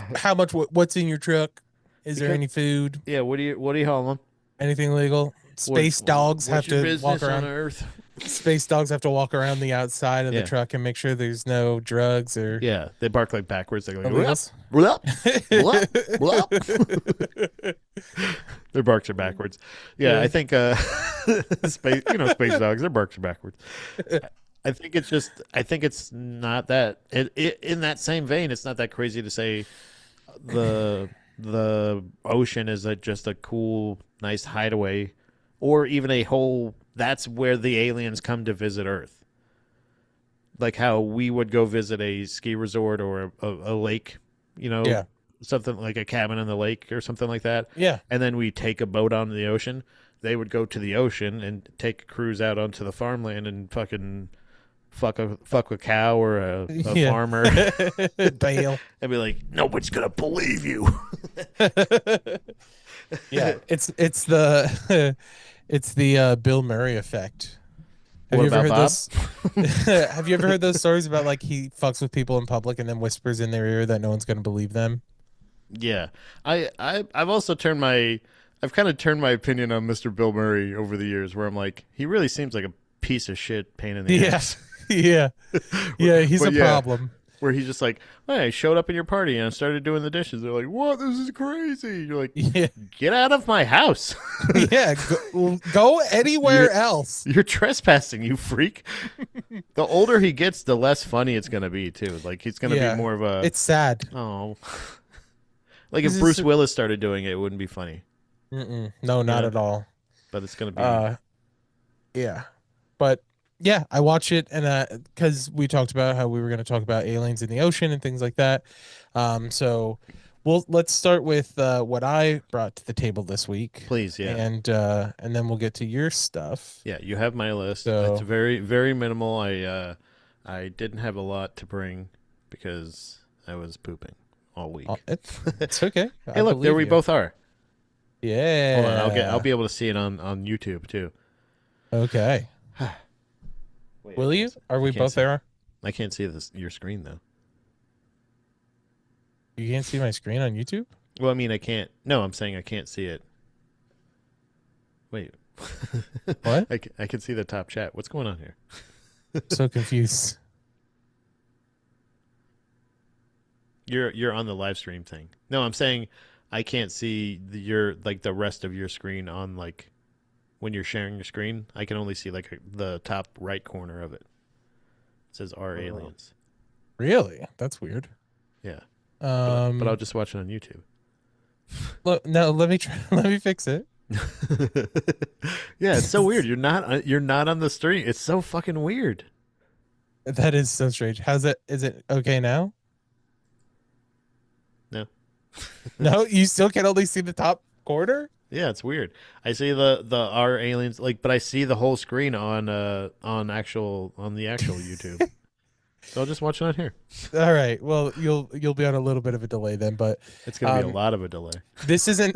what's in your truck? Is there Because any food? yeah, what do you call them? Anything legal? What's your business on Earth? Space dogs have to walk around the outside of the Yeah, truck and make sure there's no drugs or yeah, they bark like backwards. They go like whoop, illegals. whoop, whoop, whoop. Their barks are backwards. Yeah, I Yeah. think space dogs, their barks are backwards. I think it's just I think it's not that in that same vein. It's not that crazy to say the ocean is just a cool, nice hideaway, or even a whole. That's where the aliens come to visit Earth. Like how we would go visit a ski resort or a lake, you know, Yeah. something like a cabin in the lake or something like that, Yeah. and then we take a boat on the ocean. They would go to the ocean and take a cruise out onto the farmland and fucking fuck a cow or a Yeah. farmer Bail. and be like, nobody's gonna believe you. Yeah, it's the it's the Bill Murray effect. Have What you ever about heard Bob? those? Have you ever heard those stories about like he fucks with people in public and then whispers in their ear that no one's going to believe them? Yeah, I've also I've kind of turned my opinion on Mr. Bill Murray over the years, where I'm like, he really seems like a piece of shit, pain in the Yeah, ass. yeah, yeah. He's But a yeah, problem. where he's just like, hey, I showed up in your party and I started doing the dishes. They're like, what? This is crazy. You're like, Yeah, get out of my house. yeah. Go you're anywhere else. you're trespassing, you freak. The older he gets, the less funny it's gonna be too. Like he's gonna be Yeah, more of a it's sad. oh. Like This if is Bruce Willis started doing it, it wouldn't be funny, no, you not know. at all. But it's gonna be Uh, yeah, but yeah, I watch it and because we talked about how we were going to talk about aliens in the ocean and things like that. So let's start with what I brought to the table this week, please, yeah. and then we'll get to your stuff. Yeah, you have my list. It's So very very minimal. I didn't have a lot to bring because I was pooping all week. it's okay. Hey, I look, there believe we you. both are. Hold on, I'll Yeah. be able to see it on YouTube too. Okay. Wait, Will you? Are I we can't both see. there? I can't see this your screen though. You can't see my screen on YouTube? Well, I mean, I can't. No, I'm saying I can't see it. Wait, What? I can see the top chat. What's going on here? So confused. You're on the live stream thing. No, I'm saying I can't see your like the rest of your screen on like when you're sharing your screen. I can only see like the top right corner of it. It says "Our Oh. aliens." Really? That's weird. Yeah, but I'll Um, just watch it on YouTube. look, no, let me try. Let me fix it. Yeah, it's so weird. You're not on the stream. It's so fucking weird. That is so strange. How's it? Is it okay now? No. No, you still can only see the top corner. Yeah, it's weird. I see the "Our aliens" like, but I see the whole screen on the actual YouTube. So I'll just watch it on here. All right. Well, you'll be on a little bit of a delay then, but It's gonna be a um, lot of a delay. this isn't.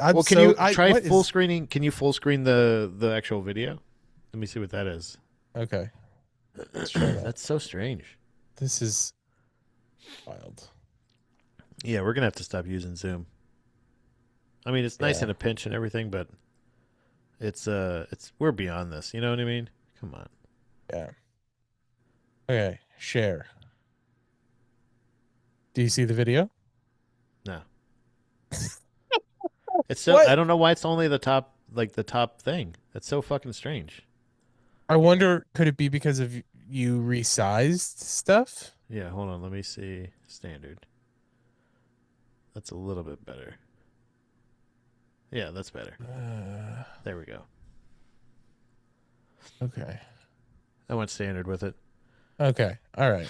I'm Well, can you so I try what full is screening? Can you full screen the actual video? Let me see what that is. okay. Let's try that. That's so strange. This is wild. Yeah, we're gonna have to stop using Zoom. I mean, it's nice Yeah. in a pinch and everything, but it's we're beyond this. You know what I mean? Come on. Yeah. Okay. Share. Do you see the video? No, it's so What? I don't know why it's only the top thing. That's so fucking strange. I wonder, could it be because of you resized stuff? Yeah, hold on. Let me see standard. That's a little bit better. Yeah, that's better. There we go. Okay. I went standard with it. Okay. All right.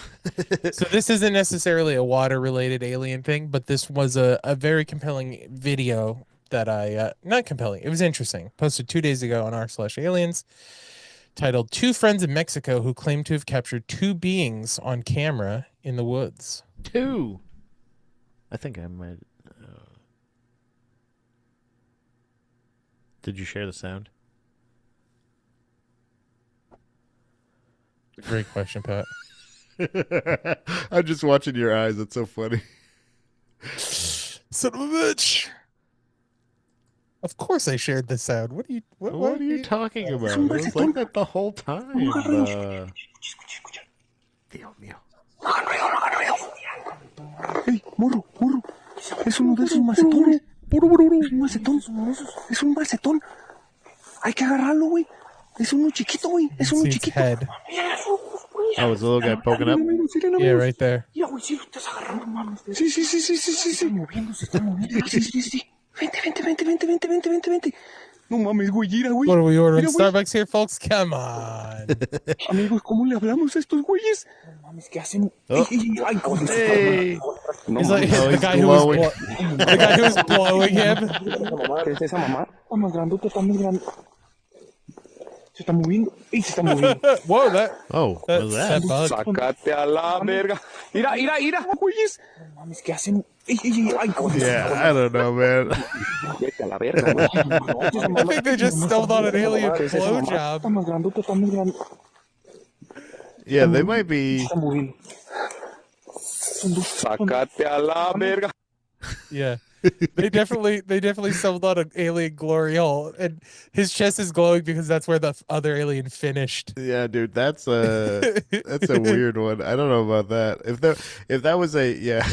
So this isn't necessarily a water related alien thing, but this was a very compelling video that not compelling, it was interesting. Posted 2 days ago on r/aliens, titled Two Friends in Mexico Who Claim to Have Captured Two Beings on Camera in the Woods. Two. I think I might. Did you share the sound? Great question, Pat. I'm just watching your eyes. It's so funny. Son of a bitch. Of course I shared the sound. What are you What what are are you you talking Es about? un It was like balsetón. that the whole time. Dios mío. ¡Ey, morro, morro! Es uno de esos macetones. Es un macetón. Es un macetón. Hay que agarrarlo, güey. Es uno chiquito, güey. Es uno see its chiquito. head? Oh, was the little guy poking up? Yeah, right there. Mira, güey, sí lo estás agarrando, mames. Sí, sí, sí, sí, sí, sí. Se está moviendo, se está moviendo. Sí, sí, sí. Vente, vente, vente, vente, vente, vente, vente, vente. No mames, güey, mira, güey. What are we ordering? Mira, güey. Starbucks here, folks? Come on. Amigos, ¿cómo le hablamos a estos güeyes? No mames, ¿qué hacen? Oh. Ay, joder. Hey. No He's like mames. Oh, the he's guy who was glowing. the guy who was blowing him. ¿Qué es esa mamá? Está más grandote, está más grande. Se está moviendo. ¡Ey, se está moviendo! Whoa, that Oh, what was that? bug. Sácate a la verga. Mira, mira, mira, güeyes. No mames, ¿qué hacen? Ey, ey, ey, ay, joder. Yeah, I don't know, man. Vete a la verga, güey. I think they just stumbled on an alien blowjob. Está más grandote, está más grande. Yeah, they might be. Está moviendo. Sácate a la verga. Yeah. They definitely stumbled on an alien glory hole, and his chest is glowing because that's where the other alien finished. Yeah, dude, that's a weird one. I don't know about that. If that was a yeah,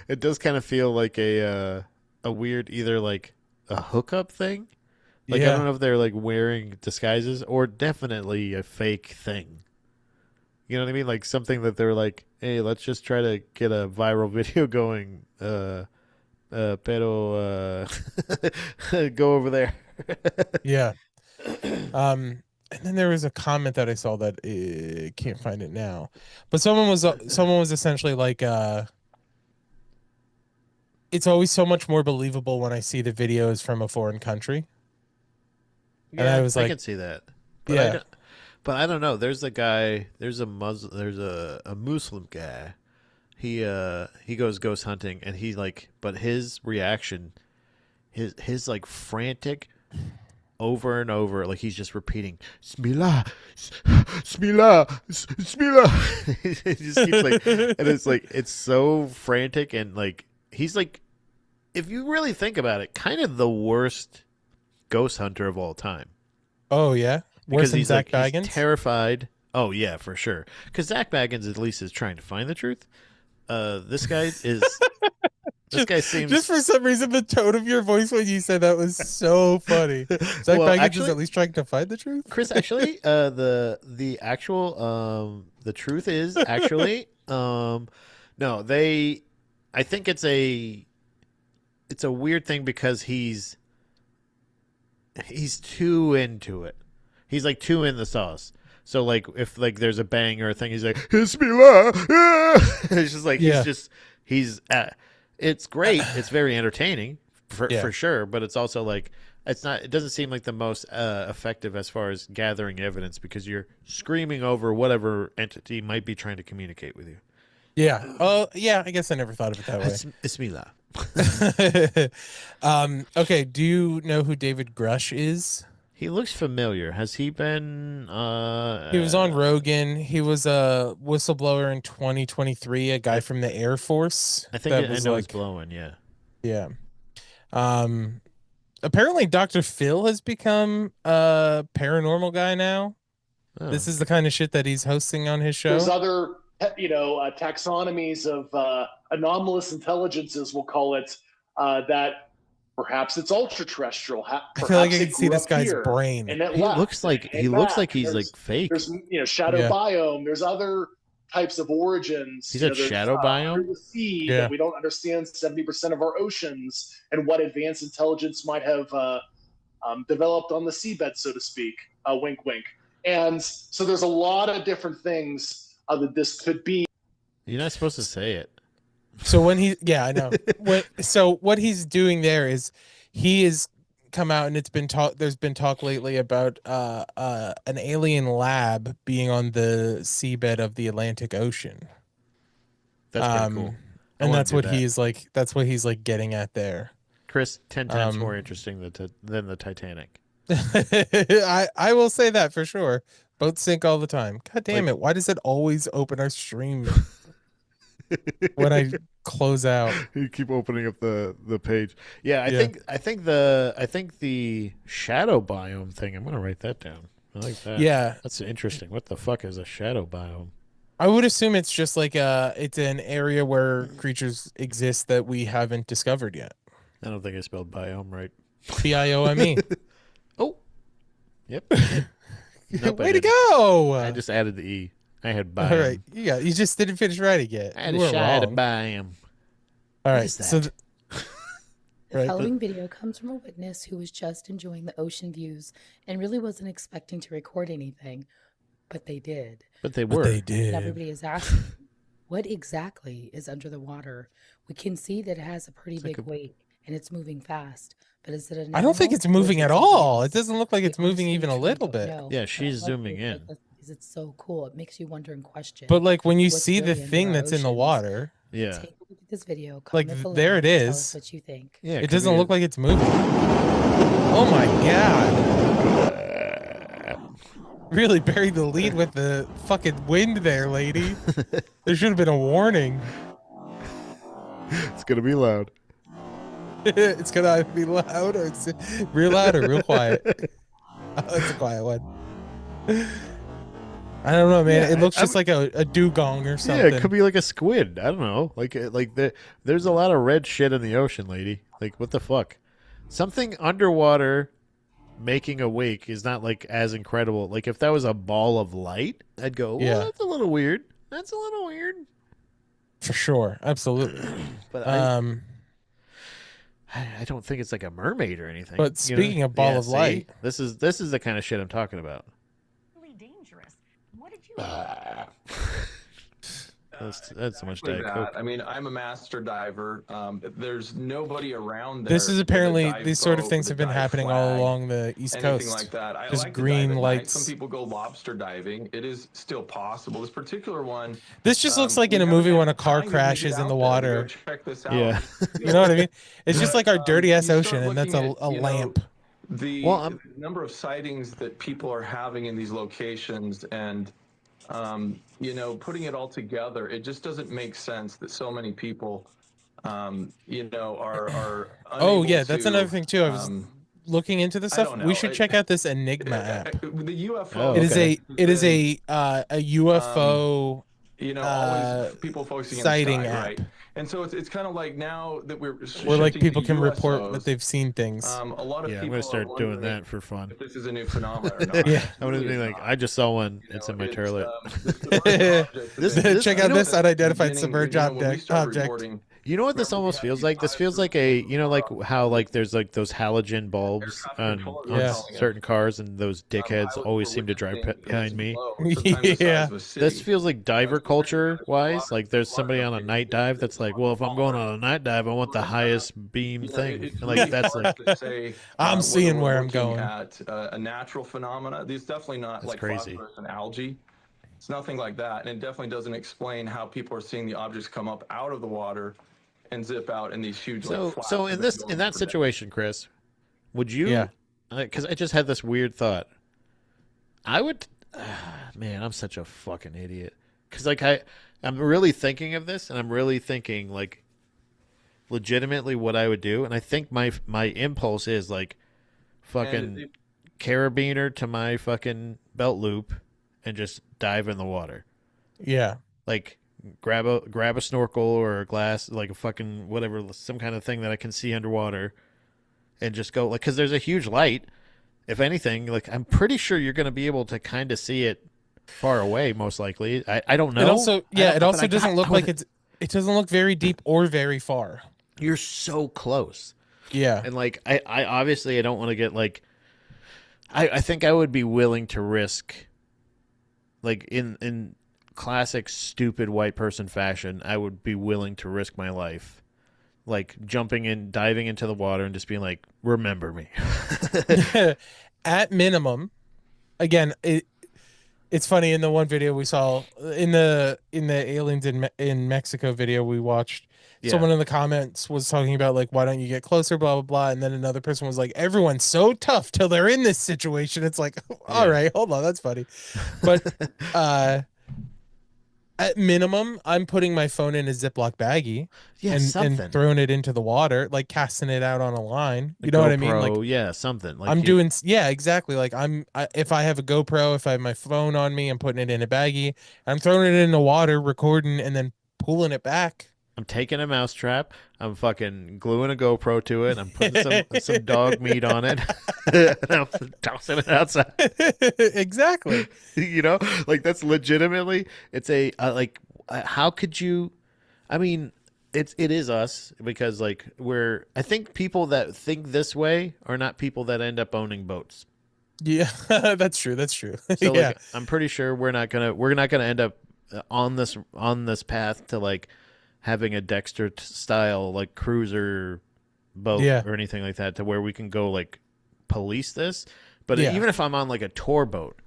it does kind of feel like a weird either like a hookup thing. Like I don't know if they're like wearing disguises or definitely a fake thing. You know what I mean? Like something that they're like, hey, let's just try to get a viral video going. Pero go over there. Yeah. And then there was a comment that I saw that can't find it now, but someone was essentially like, it's always so much more believable when I see the videos from a foreign country. And I was like, I can see that. But yeah. I don't know. There's a guy. There's a Muslim guy. He goes ghost hunting, and he like, but his reaction, his like frantic, over and over, like he's just repeating "Smila, Smila, Smila." He just keeps like, and it's like it's so frantic, and like he's like, if you really think about it, kind of the worst ghost hunter of all time. Oh yeah, worse than He's Zach like Baggins. he's terrified. Oh yeah, for sure. Because Zach Baggins at least is trying to find the truth. This guy is. This guy seems just for some reason the tone of your voice when you said that was so funny. Zach Well, Baggins actually- is at least trying to find the truth. Chris. Actually, the actual the truth is actually no, they. I think it's a weird thing because he's too into it. He's like too in the sauce. So like if like there's a bang or a thing, he's like Bismillah. It's just like Yeah. he's it's great. It's very entertaining for sure, but it's also like it's not. It doesn't seem like the most effective as far as gathering evidence because you're screaming over whatever entity might be trying to communicate with you. Yeah. Oh yeah. I guess I never thought of it that way. Bismillah. Okay. Do you know who David Grush is? He looks familiar. Has he been? He was on Rogan. He was a whistleblower in 2023. A guy from the Air Force. I think that I was know like, he's blowing. Yeah. yeah. Apparently Dr. Phil has become a paranormal guy now. Oh. This is the kind of shit that he's hosting on his show. There's other, taxonomies of anomalous intelligences, we'll call it, that perhaps it's ultra terrestrial. I feel like I can see this guy's brain. And it He left, looks like and he looks back. like he's There's- like fake. There's shadow Yeah. biome. There's other types of origins. He said there's, shadow biome? under the sea Yeah. that we don't understand 70% of our oceans and what advanced intelligence might have developed on the seabed, so to speak. Wink, wink. And so there's a lot of different things that this could be. You're not supposed to say it. So I know. What he's doing there is he is come out, and there's been talk lately about an alien lab being on the seabed of the Atlantic Ocean. That's pretty cool. And that's what he's like getting at there. Chris, 10 times more interesting than the Titanic. I will say that for sure. Boats sink all the time. God damn it! Why does it always open our stream when I close out? You keep opening up the page. Yeah, I think the shadow biome thing. I'm gonna write that down. I like that. Yeah, that's interesting. What the fuck is a shadow biome? I would assume it's just like it's an area where creatures exist that we haven't discovered yet. I don't think I spelled biome right. Biome. Oh, yep. Nope, Way to go! I just added the e. I had biome. All right, you just didn't finish writing yet. I had a shadow biome. All right, so the following video comes from a witness who was just enjoying the ocean views and really wasn't expecting to record anything, but they did. But they were. And everybody is asking, what exactly is under the water? We can see that it has a pretty big weight and it's moving fast. But is it an I don't think it's moving at all. It doesn't look like it's moving even a little bit. Yeah, she's zooming in. Because it's so cool. It makes you wonder and question. But like when you see the thing that's in the water, yeah. Take a look at this video. Like there it is. is. Tell us what you think. Yeah, it doesn't look like it's moving. Oh my god. Really buried the lead with the fucking wind there, lady. There should have been a warning. It's gonna be loud. It's gonna either be loud or it's real loud or real quiet. Oh, it's a quiet one. I don't know, man. Yeah, it looks just like a dugong or something. Yeah, it could be like a squid. I don't know. There's a lot of red shit in the ocean, lady. Like, what the fuck? Something underwater making a wake is not like as incredible. Like if that was a ball of light, I'd go, well, that's a little weird. That's a little weird. For sure, absolutely. But I don't think it's like a mermaid or anything. But speaking of ball of light, this is the kind of shit I'm talking about. Really dangerous. What did you? That's so much Diet Coke. I mean, I'm a master diver. There's nobody around there. This is apparently these sort of things have been happening all along the East Coast. Like that. I just like green lights. Some people go lobster diving. It is still possible. This particular one. This just looks like in a movie when a car crashes in the water. Check this out. Yeah, you know what I mean. It's just like our dirty ass ocean, and that's a lamp. The number of sightings that people are having in these locations and. Putting it all together, it just doesn't make sense that so many people, are. Oh yeah, that's another thing too. I was looking into this stuff. We should check out this Enigma app. The UFO. Oh, it is a UFO. Always people focusing sighting on the sky, app. right? And so it's kind of like now that we're where like people can USOs, report that they've seen things. A lot of people I'm gonna start doing that for fun. If this is a new phenomenon or not. Yeah, I'm gonna be like, I just saw one. It's in my toilet. Check out this unidentified submerged object. You know what this almost feels like? This feels like like how like there's like those halogen bulbs on certain cars, and those dickheads always seem to drive behind me. Yeah, this feels like diver culture wise. Like there's somebody on a night dive that's like, well, if I'm going on a night dive, I want the highest beam thing. And like that's like, I'm seeing where I'm going. At a natural phenomena. These definitely not that's like crazy. phosphorus and algae. It's nothing like that, and it definitely doesn't explain how people are seeing the objects come up out of the water and zip out in these huge. So in that situation, Chris, would you? Yeah. Because I just had this weird thought. I would. Man, I'm such a fucking idiot. Because like I'm really thinking of this, and I'm really thinking like legitimately what I would do, and I think my impulse is like fucking carabiner to my fucking belt loop and just dive in the water. Yeah. Like grab a snorkel or a glass, like a fucking whatever, some kind of thing that I can see underwater, and just go like, because there's a huge light. If anything, like I'm pretty sure you're going to be able to kind of see it far away, most likely. I don't know. It also doesn't look like it doesn't look very deep or very far. You're so close. Yeah. And like I obviously I don't want to get like I think I would be willing to risk, like in classic stupid white person fashion, I would be willing to risk my life, like jumping in, diving into the water, and just being like, "Remember me." At minimum, again, it's funny in the one video we saw in the aliens in Mexico video we watched. Yeah. Someone in the comments was talking about like, why don't you get closer, blah blah blah, and then another person was like, everyone's so tough till they're in this situation. It's like, all Yeah. right, hold on, that's funny, but at minimum, I'm putting my phone in a Ziploc baggie Yeah, and something. throwing it into the water, like casting it out on a line. A You know what I GoPro, mean? Like yeah, something. Like I'm you- doing, yeah, exactly. Like if I have a GoPro, if I have my phone on me, I'm putting it in a baggie. I'm throwing it in the water, recording, and then pulling it back. I'm taking a mousetrap. I'm fucking gluing a GoPro to it. I'm putting some dog meat on it. And I'm tossing it outside. Exactly. You know, like that's legitimately. It's a like. How could you? I mean, it is us because like I think people that think this way are not people that end up owning boats. Yeah, that's true. That's true. So Yeah. like, I'm pretty sure we're not gonna end up on this path to like having a Dexter style like cruiser boat Yeah. or anything like that to where we can go like police this. But Yeah. even if I'm on like a tour boat,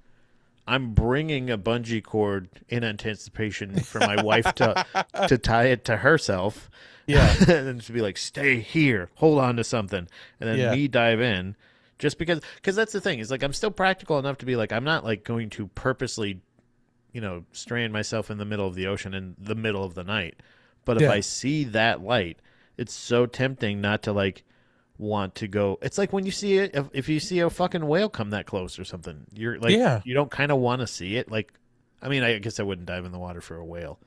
I'm bringing a bungee cord in anticipation for my wife to tie it to herself. Yeah. And then to be like, stay here, hold on to something, and then Yeah. me dive in. Just because that's the thing is like I'm still practical enough to be like I'm not like going to purposely, strand myself in the middle of the ocean in the middle of the night. But if Yeah. I see that light, it's so tempting not to like want to go. It's like when you see it, if you see a fucking whale come that close or something, you're like, Yeah. you don't kind of want to see it. Like, I mean, I guess I wouldn't dive in the water for a whale,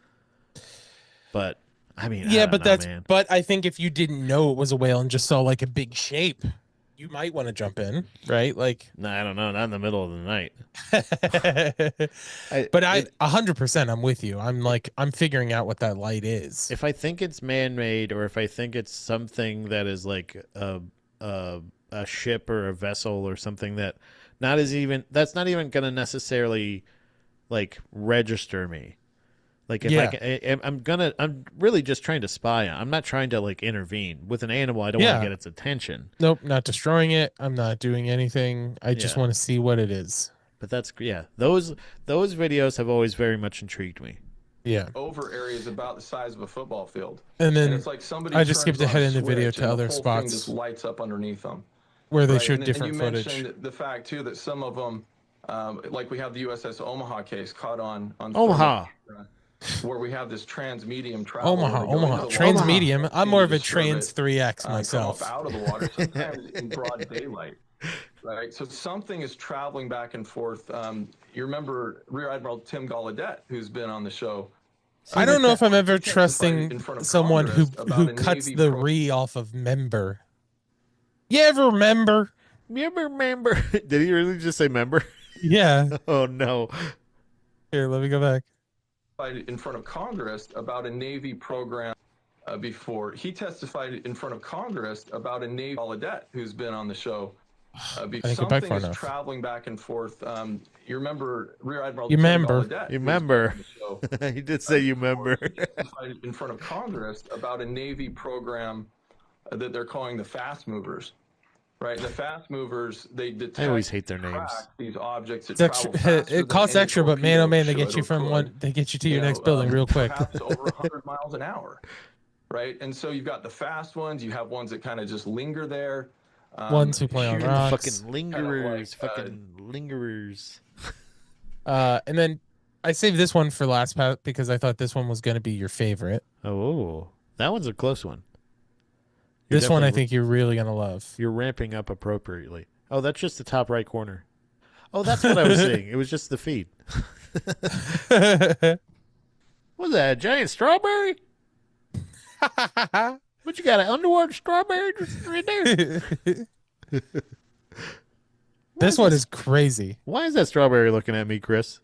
but I mean, I Yeah, don't but know, man. but I think if you didn't know it was a whale and just saw like a big shape, you might want to jump in, right? Like, No, I don't know. Not in the middle of the night. but 100% I'm with you. I'm figuring out what that light is. If I think it's man-made, or if I think it's something that is like a ship or a vessel or something that's not even going to necessarily like register me. Like if Yeah. I'm really just trying to spy on. I'm not trying to like intervene with an animal. I don't want Yeah. to get its attention. Nope, not destroying it. I'm not doing anything. I just Yeah. want to see what it is. But that's those videos have always very much intrigued me. Yeah. Over areas about the size of a football field. And then It's like somebody I just turns skipped ahead on a in the video switch to and the other whole thing spots just lights up underneath them. where they Right, showed and different you footage. mentioned the fact too that some of them, like we have the USS Omaha case caught on Omaha. where we have this transmedium travel. Omaha, where they go Omaha, into the transmedium. water, I'm more of a disturb trans it, 3X come myself. up out of the water, sometimes in broad daylight. Right, so something is traveling back and forth. You remember Rear Admiral Tim Gallaudet, who's been on the show. I don't know if I'm ever He testified in trusting front of someone Congress about who a cuts Navy the re off of member. You ever remember? Member. Did he really just say member? Yeah. Oh no. Here, let me go back. in front of Congress about a Navy program before. He testified in front of Congress about a Navy Gallaudet who's been on the show. Something is traveling back and forth. You remember Rear Admiral Tim Gallaudet? You remember. He did say you remember. He testified in front of Congress about a Navy program that they're calling the Fast Movers. Right, the fast movers, they detect. I always hate their names. These objects that it costs extra, but man, oh man, they get you to your next building real quick. Perhaps over 100 miles an hour, right? And so you've got the fast ones. You have ones that kind of just linger there. Ones who play on rocks. Fucking lingerers, lingerers. And then I saved this one for last, Pat, because I thought this one was going to be your favorite. Oh, that one's a close one. This one I think you're really going to love. You're ramping up appropriately. Oh, that's just the top right corner. Oh, that's what I was saying. It was just the feed. What's that, a giant strawberry? What you got, an underwater strawberry right there? This one is crazy. Why is that strawberry looking at me, Chris?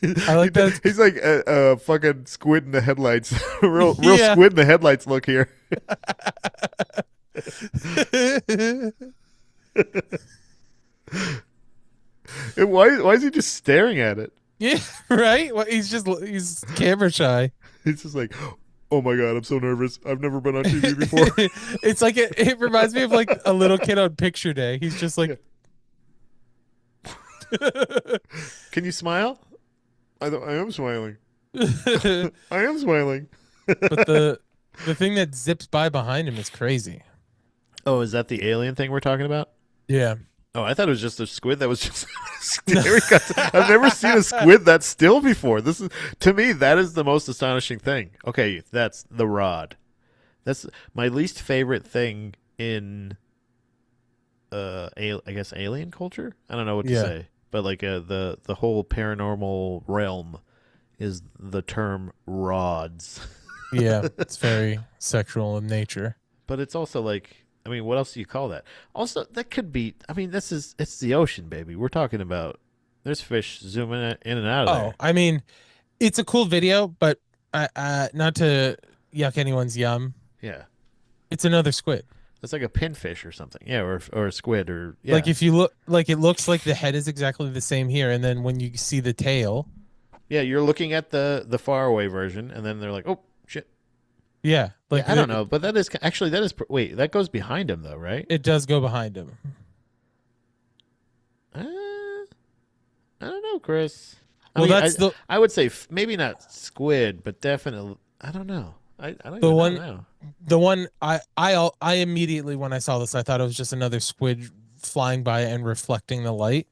I like that. He's like a fucking squid in the headlights. real Yeah. squid in the headlights look here. And why is he just staring at it? Yeah, right. Well, he's camera shy. He's just like, oh my god, I'm so nervous. I've never been on TV before. It's like it reminds me of like a little kid on picture day. He's just like, Can you smile? I am smiling. I am smiling. but the thing that zips by behind him is crazy. Oh, is that the alien thing we're talking about? Yeah. Oh, I thought it was just a squid that was just staring. I've never seen a squid that still before. This is, to me, that is the most astonishing thing. Okay, that's the rod. That's my least favorite thing in, I guess alien culture. I don't know what to say, but like the whole paranormal realm is the term rods. Yeah, it's very sexual in nature. But it's also like, I mean, what else do you call that? Also, that could be, I mean, it's the ocean, baby. We're talking about, there's fish zooming in and out of there. I mean, it's a cool video, but not to yuck anyone's yum. Yeah. It's another squid. It's like a pinfish or something. Yeah, or a squid or, yeah. Like if you look, like it looks like the head is exactly the same here, and then when you see the tail. Yeah, you're looking at the faraway version, and then they're like, oh, shit. Yeah. Like yeah, I don't know, but that is, actually, wait, that goes behind him, though, right? It does go behind him. I don't know, Chris. I would say maybe not squid, but definitely, I don't know. I don't even know. The one I immediately, when I saw this, I thought it was just another squid flying by and reflecting the light.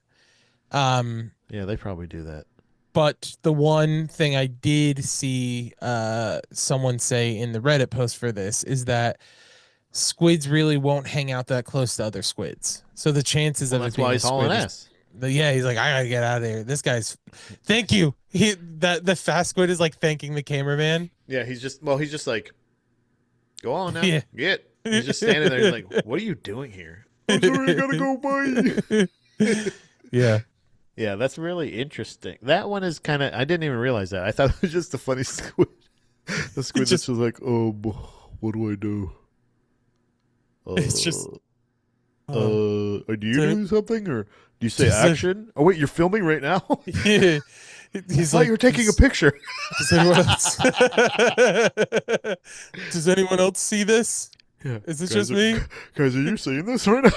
Yeah, they probably do that. But the one thing I did see someone say in the Reddit post for this is that squids really won't hang out that close to other squids. So the chances of that's it being why he's hauling ass. Yeah, he's like, I gotta get out of here. This guy's, thank you. The fast squid is like thanking the cameraman. Yeah, he's just like, go on now. Yeah. Get. He's just standing there. He's like, what are you doing here? I'm sorry, I gotta go. Bye. Yeah. Yeah, that's really interesting. That one is kind of, I didn't even realize that. I thought it was just a funny squid. The squid that's just like, what do I do? It's just. Do you do something, or do you say action? Oh wait, you're filming right now. Yeah. He's like, you're taking a picture. Does anyone else? Does anyone else see this? Yeah. Is it just me? Guys, are you seeing this right now?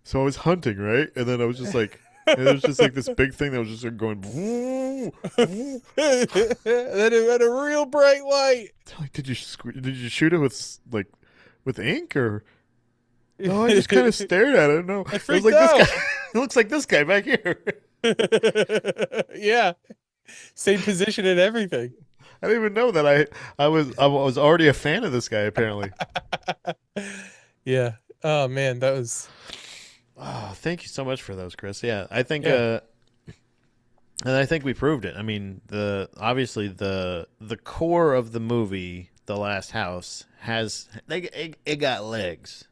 So I was hunting, right? And then I was just like, it was just like this big thing that was just going. Then it had a real bright light. Like, did you shoot it with ink or? No, I just kind of stared at it. No, it was like out. This guy. It looks like this guy back here. Yeah, same position and everything. I didn't even know that I was already a fan of this guy apparently. Yeah. Oh man, that was. Oh, thank you so much for those, Chris. Yeah, I think, and I think we proved it. I mean, obviously the core of the movie, The Last House, has it got legs.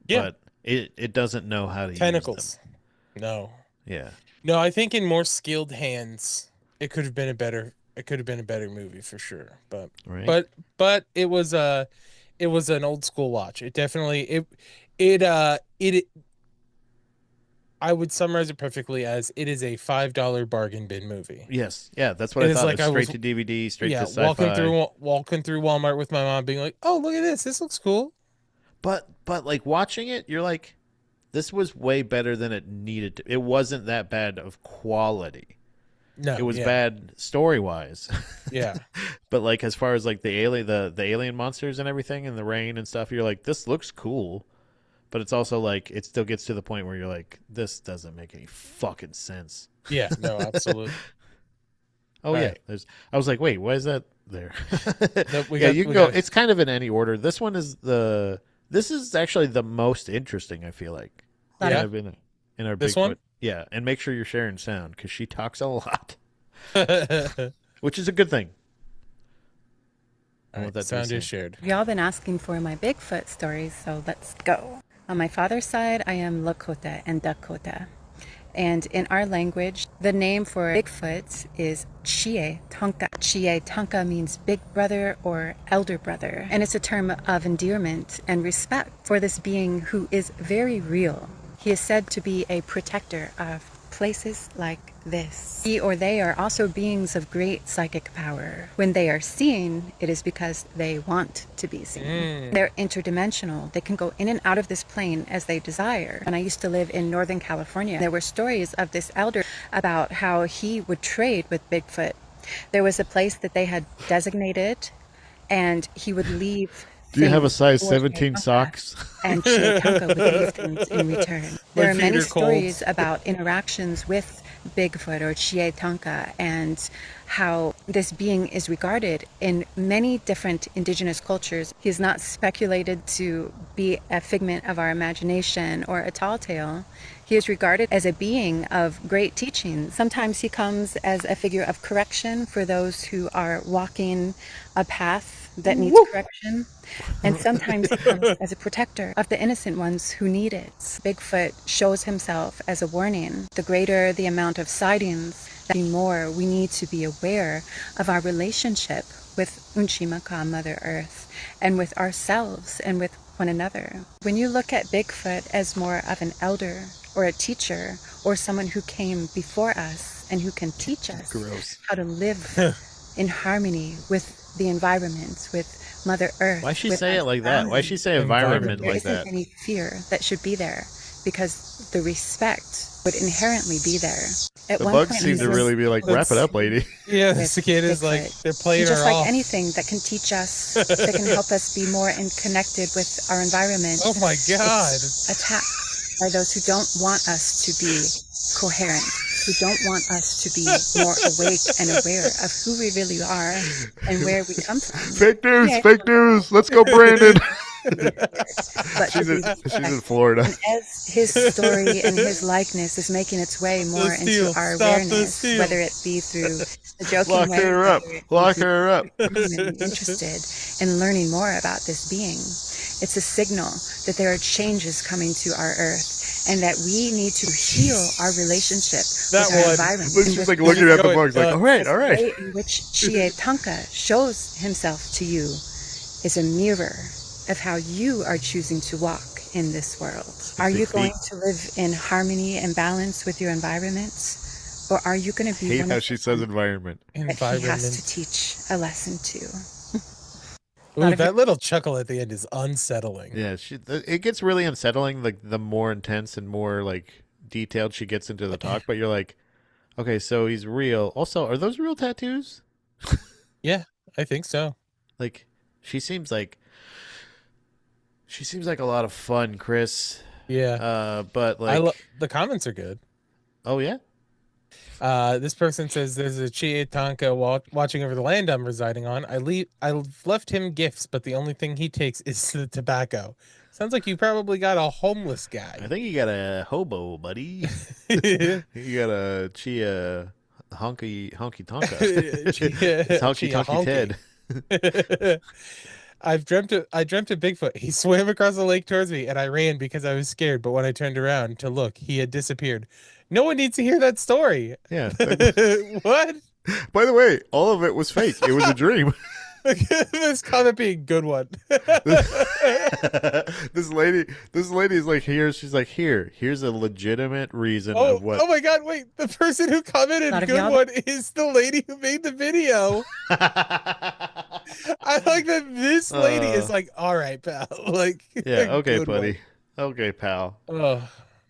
Yeah. But it doesn't know how to tentacles. use them. No. Yeah. No, I think in more skilled hands, it could have been a better movie for sure. But right. but it was an old school watch. It definitely I would summarize it perfectly as it is a $5 bargain bin movie. Yes. Yeah, that's what I thought. Like straight to DVD, straight to sci-fi. Walking through Walmart with my mom being like, "Oh, look at this. This looks cool." But like watching it, you're like, this was way better than it needed to. It wasn't that bad of quality. No, it was bad story wise. Yeah. But like as far as like the alien monsters and everything and the rain and stuff, you're like, this looks cool. But it's also like it still gets to the point where you're like, this doesn't make any fucking sense. Yeah, no, absolutely. Oh yeah. Right. I was like, wait, why is that there? Nope, you can go. It's kind of in any order. This one is This is actually the most interesting, I feel like. Yeah. In our this Bigfoot. one? Yeah, and make sure you're sharing sound because she talks a lot, which is a good thing. All right, that sound is shared. Y'all been asking for my Bigfoot stories, so let's go. On my father's side, I am Lakota and Dakota. And in our language, the name for Bigfoot is Chie Tonka. Chie Tonka means big brother or elder brother, and it's a term of endearment and respect for this being who is very real. He is said to be a protector of places like this. He or they are also beings of great psychic power. When they are seen, it is because they want to be seen. They're interdimensional. They can go in and out of this plane as they desire. And I used to live in Northern California. There were stories of this elder about how he would trade with Bigfoot. There was a place that they had designated, and he would leave. Do you have a size 17 socks? And Chie Tonka would leave things in return. There are many stories about interactions with Bigfoot or Chie Tonka and how this being is regarded in many different indigenous cultures. He is not speculated to be a figment of our imagination or a tall tale. He is regarded as a being of great teaching. Sometimes he comes as a figure of correction for those who are walking a path that needs correction. And sometimes he comes as a protector of the innocent ones who need it. Bigfoot shows himself as a warning. The greater the amount of sightings, the more we need to be aware of our relationship with Unchimaka, Mother Earth, and with ourselves and with one another. When you look at Bigfoot as more of an elder or a teacher or someone who came before us and who can teach us how to live in harmony with the environment, with Mother Earth. Why she say it like that? Why she say environment like that? There isn't any fear that should be there because the respect would inherently be there. At The one bugs point, seem to really be like, wrap it up, lady. Yeah, the with cicadas, like, Bigfoot. they're playing her Just like off. anything that can teach us, that can help us be more connected with our environment. Oh my God. It's attacked by those who don't want us to be coherent, who don't want us to be more awake and aware of who we really are and where we come from. Fake news, Yeah. fake news. Let's go, Brandon. But she's in Florida. And as his story and his likeness is making its way more into our awareness, whether it be through the joking Lock way, her up. whether it be Lock through her up. being interested in learning more about this being, it's a signal that there are changes coming to our earth and that we need to heal our relationship with our environment. But she's like looking at the bugs like, all right, all right. The way in which Chie Tonka shows himself to you is a mirror of how you are choosing to walk in this world. Are you going to live in harmony and balance with your environment? Or are you going to be Hate one how of she says environment. that he has to teach a lesson to? Ooh, that little chuckle at the end is unsettling. Yeah, it gets really unsettling, like the more intense and more like detailed she gets into the talk, but you're like, okay, so he's real. Also, are those real tattoos? Yeah, I think so. Like, she seems like a lot of fun, Chris. Yeah. But like the comments are good. Oh yeah? This person says there's a Chie Tonka watching over the land I'm residing on. I've left him gifts, but the only thing he takes is the tobacco. Sounds like you probably got a homeless guy. I think you got a hobo, buddy. You got a Chia honky tonka. It's honky tonky Ted. I dreamt of Bigfoot. He swam across the lake towards me, and I ran because I was scared. But when I turned around to look, he had disappeared. No one needs to hear that story. Yeah. What? By the way, all of it was fake. It was a dream. This comment being a good one. This lady is like, she's like, here's a legitimate reason of what. Oh my God, wait, the person who commented good one is the lady who made the video. I like that this lady is like, all right, pal. Like, yeah, okay, buddy. Okay, pal. Oh.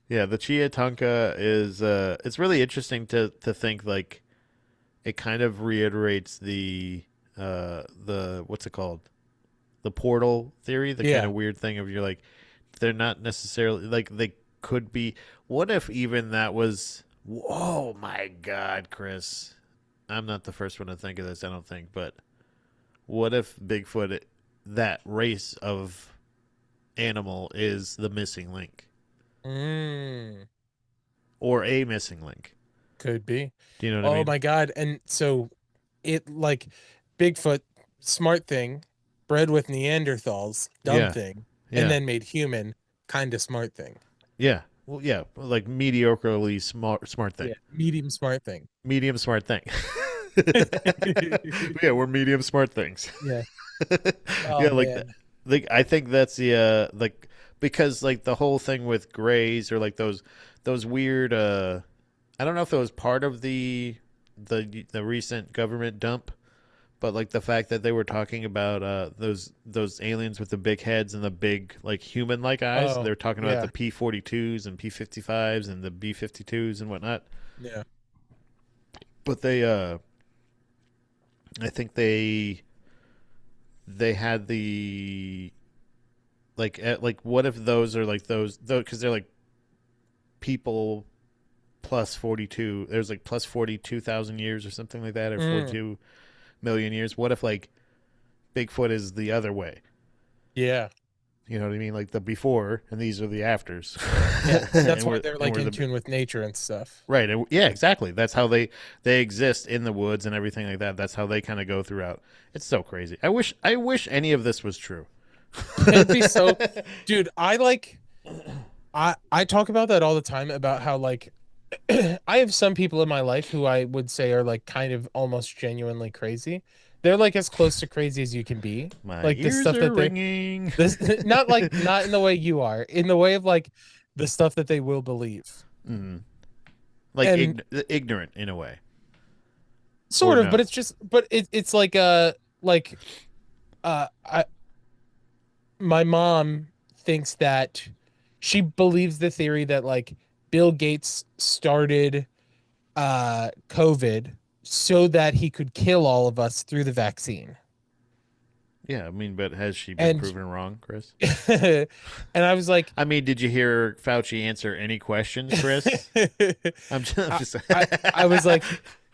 Yeah, the Chie Tonka is it's really interesting to think, like, it kind of reiterates the what's it called? The portal theory, the kind of weird thing of you're like, they're not necessarily like, they could be. What if even that was, oh my God, Chris, I'm not the first one to think of this, I don't think, but what if Bigfoot, that race of animal, is the missing link? Or a missing link? Could be. Do you know what I mean? Oh my God. And so it, like, Bigfoot, smart thing, bred with Neanderthals, dumb thing, and then made human, kind of smart thing. Yeah. Well, yeah, like mediocrely smart thing. Yeah, medium smart thing. Medium smart thing. Yeah, we're medium smart things. Yeah. Yeah, Oh like man. like I think that's the like because like the whole thing with grays or like those weird I don't know if it was part of the recent government dump, but like the fact that they were talking about those aliens with the big heads and the big like human like eyes. They Oh were talking about the yeah. P-42s and P-55s and the B-52s and whatnot. Yeah. But I think they had the like what if those are like those because they're like people plus 42, there's like plus 42,000 years or something like that, or Mm, 42 million years. What if like Bigfoot is the other way? yeah. You know what I mean? Like the before, and these are the afters. Yeah. And that's and why we're they're and like we're in the tune with nature and stuff. right. And, yeah, exactly. That's how they exist in the woods and everything like that. That's how they kind of go throughout. It's so crazy. I wish any of this was true. It'd be so, dude, I talk about that all the time about how like I have some people in my life who I would say are like kind of almost genuinely crazy. They're like as close to crazy as you can be. My Like the ears stuff are that they ringing. this not like not in the way you are, in the way of like the stuff that they will believe. Mm. Like And ignorant in a way, or sort of, but no? it's just but it's like I my mom thinks that she believes the theory that like Bill Gates started COVID so that he could kill all of us through the vaccine. Yeah, I mean, but has she been And proven wrong, Chris? and I was like I mean, did you hear Fauci answer any questions, Chris? I'm I, just I was like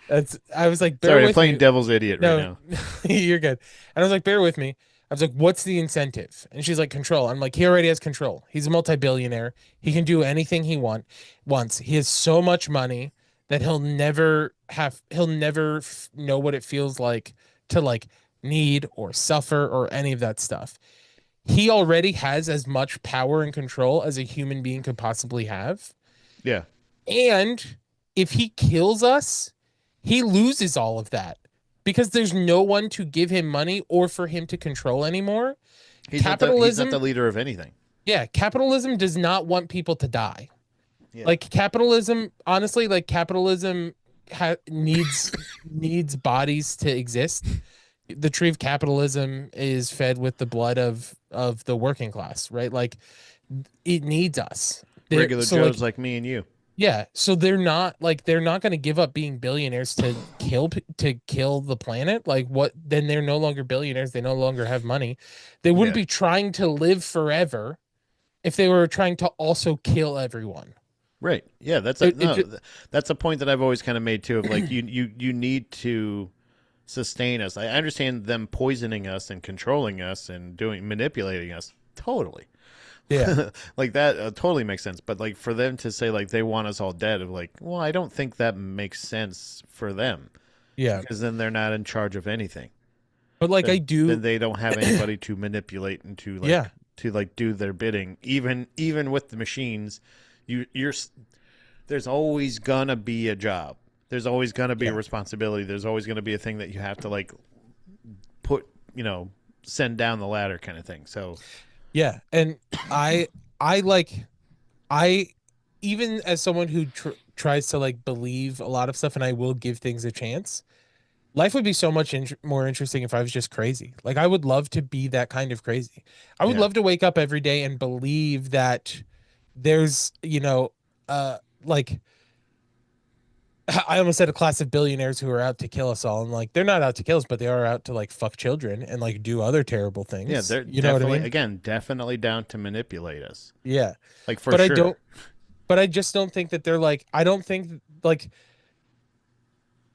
I was like, bear sorry, I'm with playing me. devil's idiot right No, now. you're good. And I was like, bear with me. I was like, what's the incentive? And she's like, control. I'm like, he already has control. He's a multi-billionaire. He can do anything he wants. He has so much money that he'll never know what it feels like to like need or suffer or any of that stuff. He already has as much power and control as a human being could possibly have. Yeah, And if he kills us, he loses all of that because there's no one to give him money or for him to control anymore. he's not the Capitalism, leader of anything. yeah, capitalism does not want people to die. Yeah, Like capitalism, honestly, like capitalism needs bodies to exist. The tree of capitalism is fed with the blood of the working class, right? Like it needs us. regular So like Joes like me and you. yeah, so they're not going to give up being billionaires to kill the planet. Like what? Then they're no longer billionaires. They no longer have money. They wouldn't Yeah, be trying to live forever if they were trying to also kill everyone. right. Yeah, that's a It, it no. ju- That's a point that I've always kind of made too. Of like you need to sustain us. I understand them poisoning us and controlling us and doing manipulating us. Totally. yeah, Like that totally makes sense. But like for them to say like they want us all dead, of like, well, I don't think that makes sense for them yeah. because then they're not in charge of anything. But like I Then do, they don't have anybody to manipulate and yeah, to like do their bidding. Even with the machines, you're there's always gonna be a job. There's always gonna be a yeah, responsibility. There's always gonna be a thing that you have to like put send down the ladder kind of thing. So yeah. And I I like I even as someone who tries to like believe a lot of stuff, and I will give things a chance. Life would be so much more interesting if I was just crazy. Like I would love to be that kind of crazy. I would yeah, love to wake up every day and believe that there's, like I almost said a class of billionaires who are out to kill us all. And like they're not out to kill us, but they are out to like fuck children and like do other terrible yeah, things. they're You know what I definitely mean? again definitely down to manipulate us. Yeah. Like for But I sure. don't but I just don't think that they're like I don't think like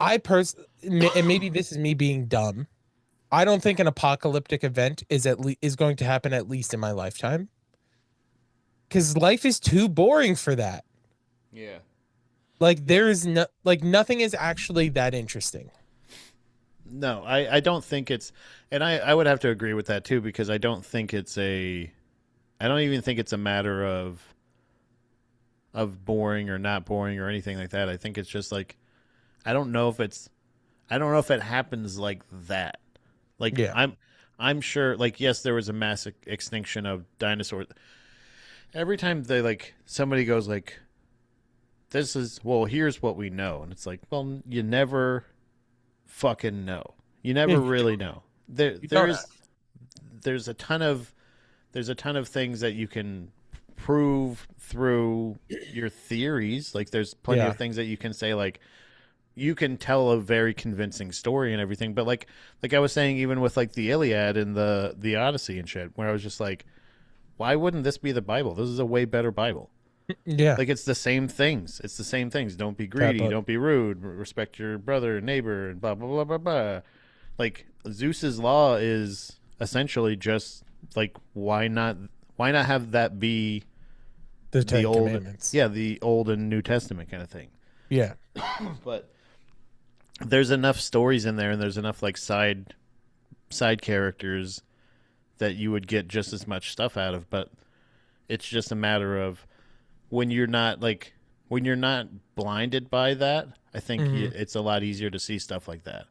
and maybe this is me being dumb. I don't think an apocalyptic event is going to happen at least in my lifetime because life is too boring for that. Yeah. Like there is no like nothing is actually that interesting. No, I don't think it's, and I would have to agree with that too because I don't think it's I don't even think it's a matter of boring or not boring or anything like that. I think it's just like I don't know if it happens like that. Like I'm sure like yes, there was a mass extinction of dinosaurs. Every time they like somebody goes like here's what we know, and it's like, well, you never fucking know. You never really know. There's a ton of things that you can prove through your theories. Like there's plenty of things that you can say, like you can tell a very convincing story and everything. But like I was saying, even with like the Iliad and the Odyssey and shit, where I was just like, why wouldn't this be the Bible? This is a way better Bible. Yeah. Like it's the same things. It's the same things. Don't be greedy. Don't be rude. Respect your brother and neighbor and blah, blah, blah, blah, blah. Like Zeus's law is essentially just like, why not have that be the Ten old, Commandments? Yeah. The Old and New Testament kind of thing. Yeah. But there's enough stories in there and there's enough like side characters that you would get just as much stuff out of. But it's just a matter of, when you're not blinded by that, I think it's a lot easier to see stuff like that.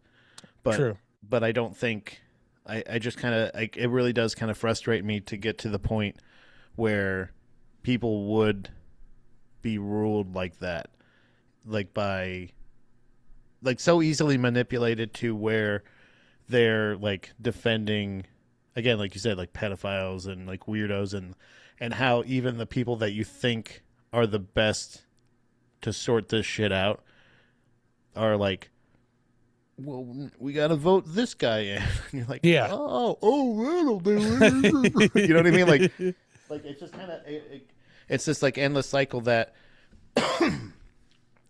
But True. But I don't think I just kind of it really does kind of frustrate me to get to the point where people would be ruled like that, like by like so easily manipulated to where they're like defending, again, like you said, like pedophiles and like weirdos and how even the people that you think are the best to sort this shit out are like, well, we got to vote this guy in. And you're like, oh, that'll do it. You know what I mean? Like it's just kind of, it's this like endless cycle that,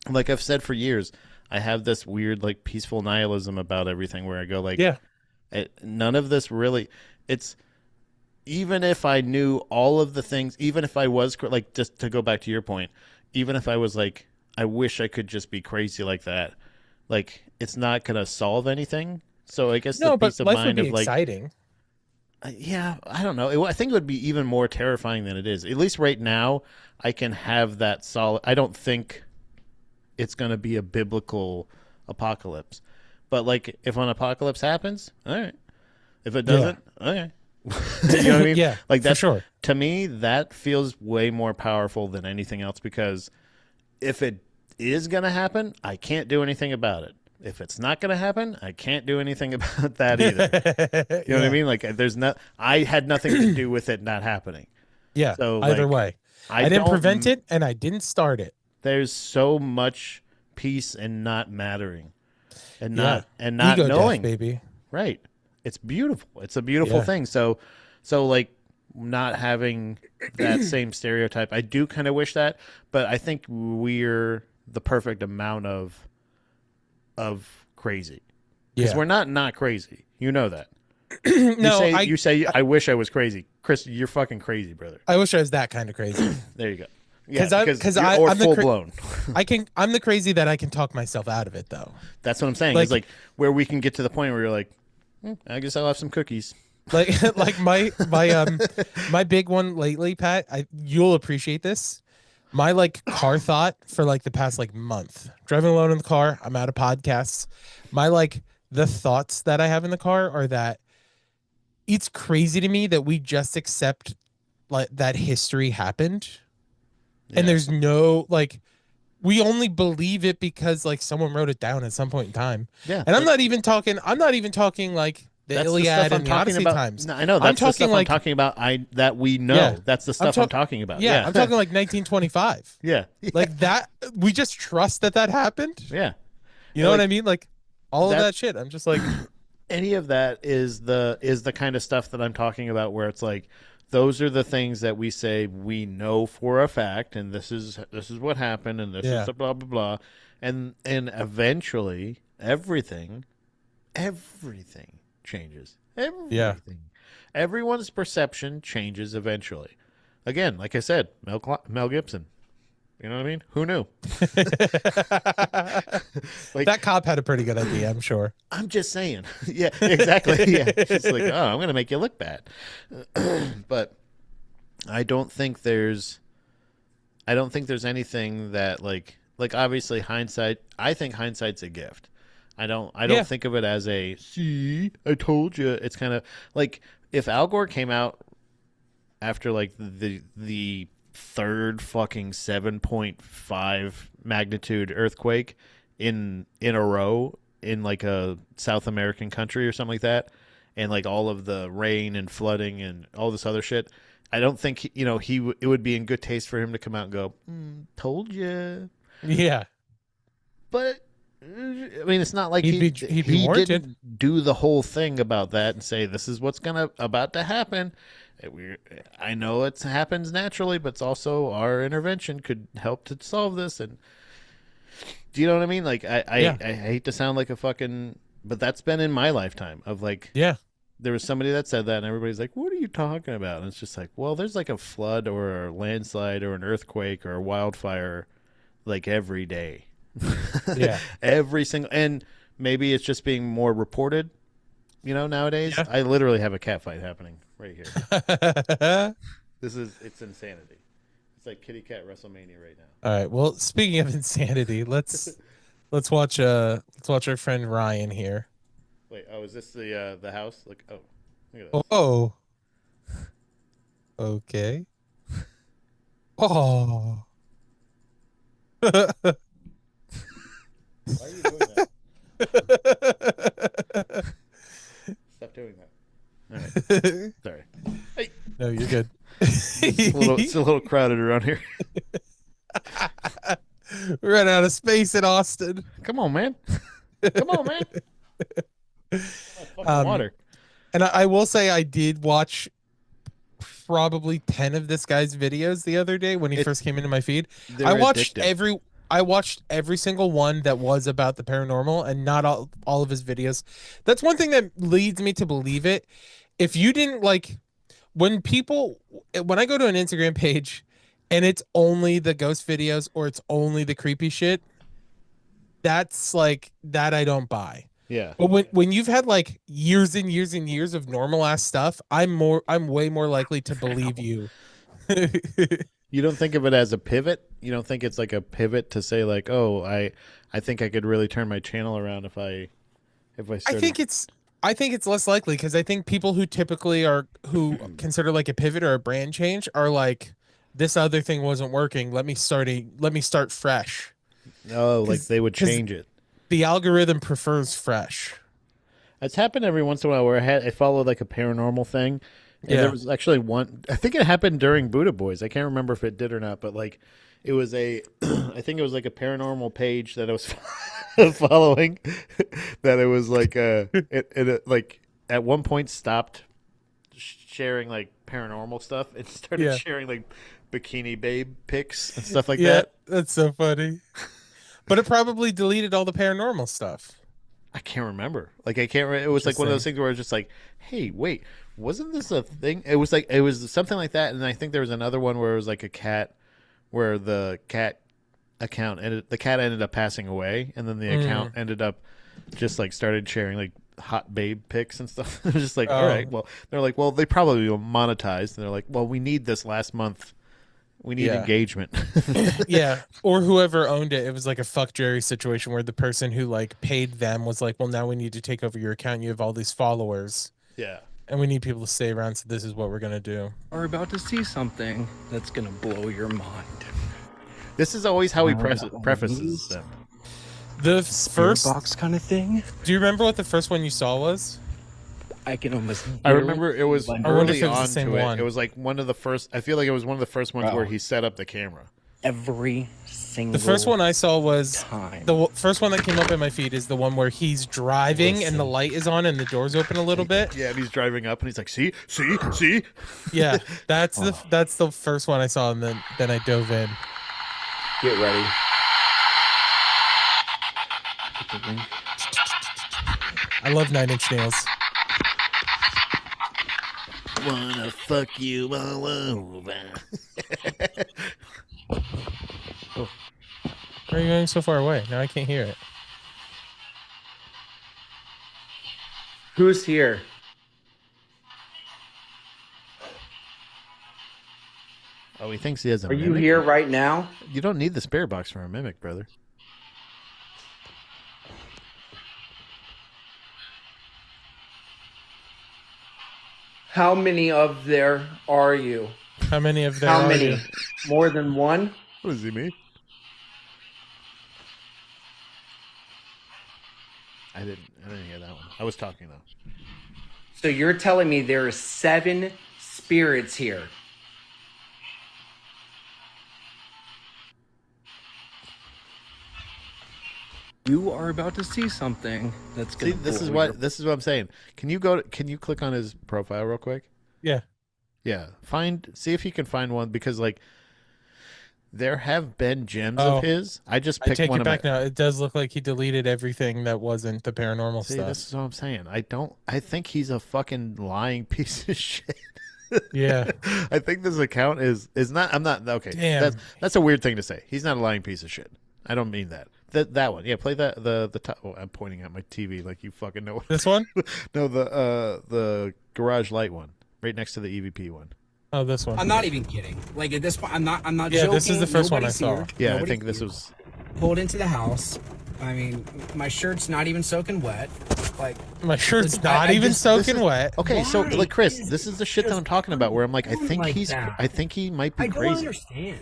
like I've said for years, I have this weird like peaceful nihilism about everything where I go like, none of this really, it's, even if I knew all of the things, even if I was like, just to go back to your point, even if I was like, I wish I could just be crazy like that, like it's not gonna solve anything. So I guess the peace of mind of like, exciting. Yeah, I don't know. I think it would be even more terrifying than it is. At least right now, I can have that solid. I don't think it's gonna be a biblical apocalypse, but like if an apocalypse happens, all right. If it doesn't, okay. You know what I mean? Yeah, like that. For sure. To me, that feels way more powerful than anything else, because if it is going to happen, I can't do anything about it. If it's not going to happen, I can't do anything about that either. You know what I mean? Like I had nothing to do with it not happening. Yeah. So either like, way, I didn't prevent it and I didn't start it. There's so much peace in not mattering and not Ego knowing, death, baby. Right. It's beautiful. It's a beautiful thing. So like not having that same stereotype, I do kind of wish that, but I think we're the perfect amount of crazy. Because we're not crazy. You know that. You say I wish I was crazy. Chris, you're fucking crazy, brother. I wish I was that kind of crazy. There you go. Yeah, because I'm full blown. I'm the crazy that I can talk myself out of it though. That's what I'm saying. It's like where we can get to the point where you're like, I guess I'll have some cookies. Like my big one lately, Pat, you'll appreciate this. My like car thought for like the past like month, driving alone in the car, I'm out of podcasts. My like the thoughts that I have in the car are that it's crazy to me that we just accept like that history happened. Yeah. And there's no like, we only believe it because like someone wrote it down at some point in time. Yeah. And I'm not even talking like the Iliad and the Odyssey times. No, I know that's the stuff I'm talking about. That we know. Yeah. That's the stuff I'm talking about. Yeah, I'm talking like 1925. Yeah. Like that. We just trust that happened. Yeah. You know what I mean? Like all of that shit. I'm just like, any of that is the kind of stuff that I'm talking about, where it's like, those are the things that we say we know for a fact, and this is what happened, and this is the blah blah blah, and eventually everything changes. Everything. Everyone's perception changes eventually. Again, like I said, Mel Gibson. You know what I mean? Who knew? Like, that cop had a pretty good idea, I'm sure. I'm just saying. Yeah, exactly. Yeah. It's like, oh, I'm going to make you look bad. But I don't think there's I don't think there's anything that like obviously hindsight. I think hindsight's a gift. I don't think of it as a see. I told you. It's kind of like if Al Gore came out after like the third fucking 7.5 magnitude earthquake in a row in like a South American country or something like that, and like all of the rain and flooding and all this other shit. I don't think it would be in good taste for him to come out and go, "Told you." Yeah, But I mean, it's not like he'd be he warranted. didn't do the whole thing about that and say this is what's about to happen. I know it happens naturally, but it's also our intervention could help to solve this. And do you know what I mean? Like I hate to sound like a fucking, but that's been in my lifetime of like, Yeah, there was somebody that said that, and everybody's like, "What are you talking about?" And it's just like, well, there's like a flood or a landslide or an earthquake or a wildfire like every day. yeah. Every single, and maybe it's just being more reported, nowadays. Yeah. I literally have a cat fight happening right here. It's insanity. It's like kitty cat WrestleMania right now. All right. Well, speaking of insanity, let's watch our friend Ryan here. Wait, is this the house? Look at this. Oh. Okay. Oh. Why are you doing that? Stop doing that. All right. Sorry. Hey. No, you're good. It's a little crowded around here. We're running out of space in Austin. Come on, man. Come on, man. Water. And I will say I did watch probably 10 of this guy's videos the other day when he first came into my feed. I watched every single one that was about the paranormal, and not all of his videos. That's one thing that leads me to believe it. If you didn't like when I go to an Instagram page and it's only the ghost videos or it's only the creepy shit, that's like that I don't buy. Yeah. But when you've had like years and years and years of normal ass stuff, I'm way more likely to believe you. You don't think of it as a pivot? You don't think it's like a pivot to say like, "Oh, I think I could really turn my channel around if I started." I think it's less likely because I think people who consider like a pivot or a brand change are like, this other thing wasn't working. Let me start fresh. Oh, like they would change it. The algorithm prefers fresh. It's happened every once in a while where I followed like a paranormal thing. And there was actually one, I think it happened during Buddha Boys. I can't remember if it did or not, but like it was I think it was like a paranormal page that I was following that it was like, it like at one point stopped sharing like paranormal stuff and started sharing like bikini babe pics and stuff like that. That's so funny. But it probably deleted all the paranormal stuff. I can't remember. Like I can't. It was like one of those things where I was just like, "Hey, wait, wasn't this a thing?" It was something like that. And I think there was another one where it was like a cat, where the cat ended up passing away, and then the account ended up just like started sharing like hot babe pics and stuff. It was just like, all right, well, they're like, well, they probably will monetize, and they're like, well, we need this last month. We need engagement. Yeah. Or whoever owned it, it was like a fuck Jerry situation where the person who like paid them was like, well, now we need to take over your account. You have all these followers. Yeah. And we need people to stay around. So this is what we're going to do. We're about to see something that's going to blow your mind. This is always how he prefaces them. The first box kind of thing. Do you remember what the first one you saw was? I can almost. I remember it was early on to it. One. It was like one of the first. I feel like it was one of the first ones where he set up the camera. Every single. The first one I saw was time. The first one that came up in my feed is the one where he's driving and the light is on and the doors open a little bit. Yeah, and he's driving up and he's like, "See." Yeah, that's the first one I saw, and then I dove in. Get ready. I love 9 Inch Nails. Wanna fuck you all over. Why are you going so far away? Now I can't hear it. Who's here? Oh, he thinks he has a Are mimic? you here right now? You don't need the spirit box for a mimic, brother. How many of there are you? How many of there How are many? you? More than one? What does he mean? I didn't hear that one. I was talking though. So you're telling me there are 7 spirits here? You are about to see something that's gonna. See, this is what I'm saying. Can you click on his profile real quick? Yeah. Yeah. See if you can find one, because like there have been gems of his. I just picked take one it of back my... now. It does look like he deleted everything that wasn't the paranormal See, stuff. this is what I'm saying. I think he's a fucking lying piece of shit. Yeah. I think this account is not. I'm not okay. Damn. That's a weird thing to say. He's not a lying piece of shit. I don't mean that. That one. Yeah, play that the top. Oh, I'm pointing at my TV like you fucking know. This one? No, the garage light one, right next to the EVP one. Oh, this one. I'm not even kidding. Like at this point, I'm not Yeah, joking. this is the first one I Nobody's saw. here. Yeah, Nobody's I think this here. was Pulled into the house. I mean, my shirt's not even soaking wet. Like my shirt's not even soaking wet. Okay, so Why like Chris, is this is the shit that I'm talking about. Where I'm like, I think like he's, that? I think he might be I don't crazy. understand.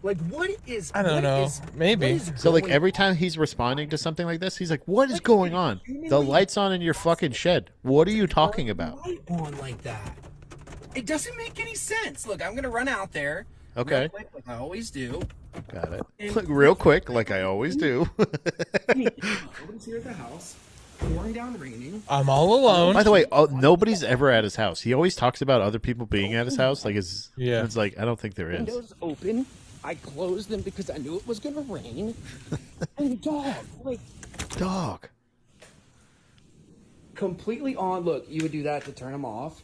Like what is? I don't what know. is- Maybe. what is So like going every time he's responding to something like this, he's like, "What is going on? The lights on in your fucking shed. What are you talking about?" light on like that? It doesn't make any sense. Look, I'm gonna run out there. Okay. real quick, like I always do. Got it. And- Look, real quick, like I always do. Nobody's here at the house. Pouring down raining. I'm all alone. By the way, nobody's ever at his house. He always talks about other people being at his house. Like it's like I don't think there is. Windows open. I closed them because I knew it was gonna rain. And dog, completely on. Look, you would do that to turn them off.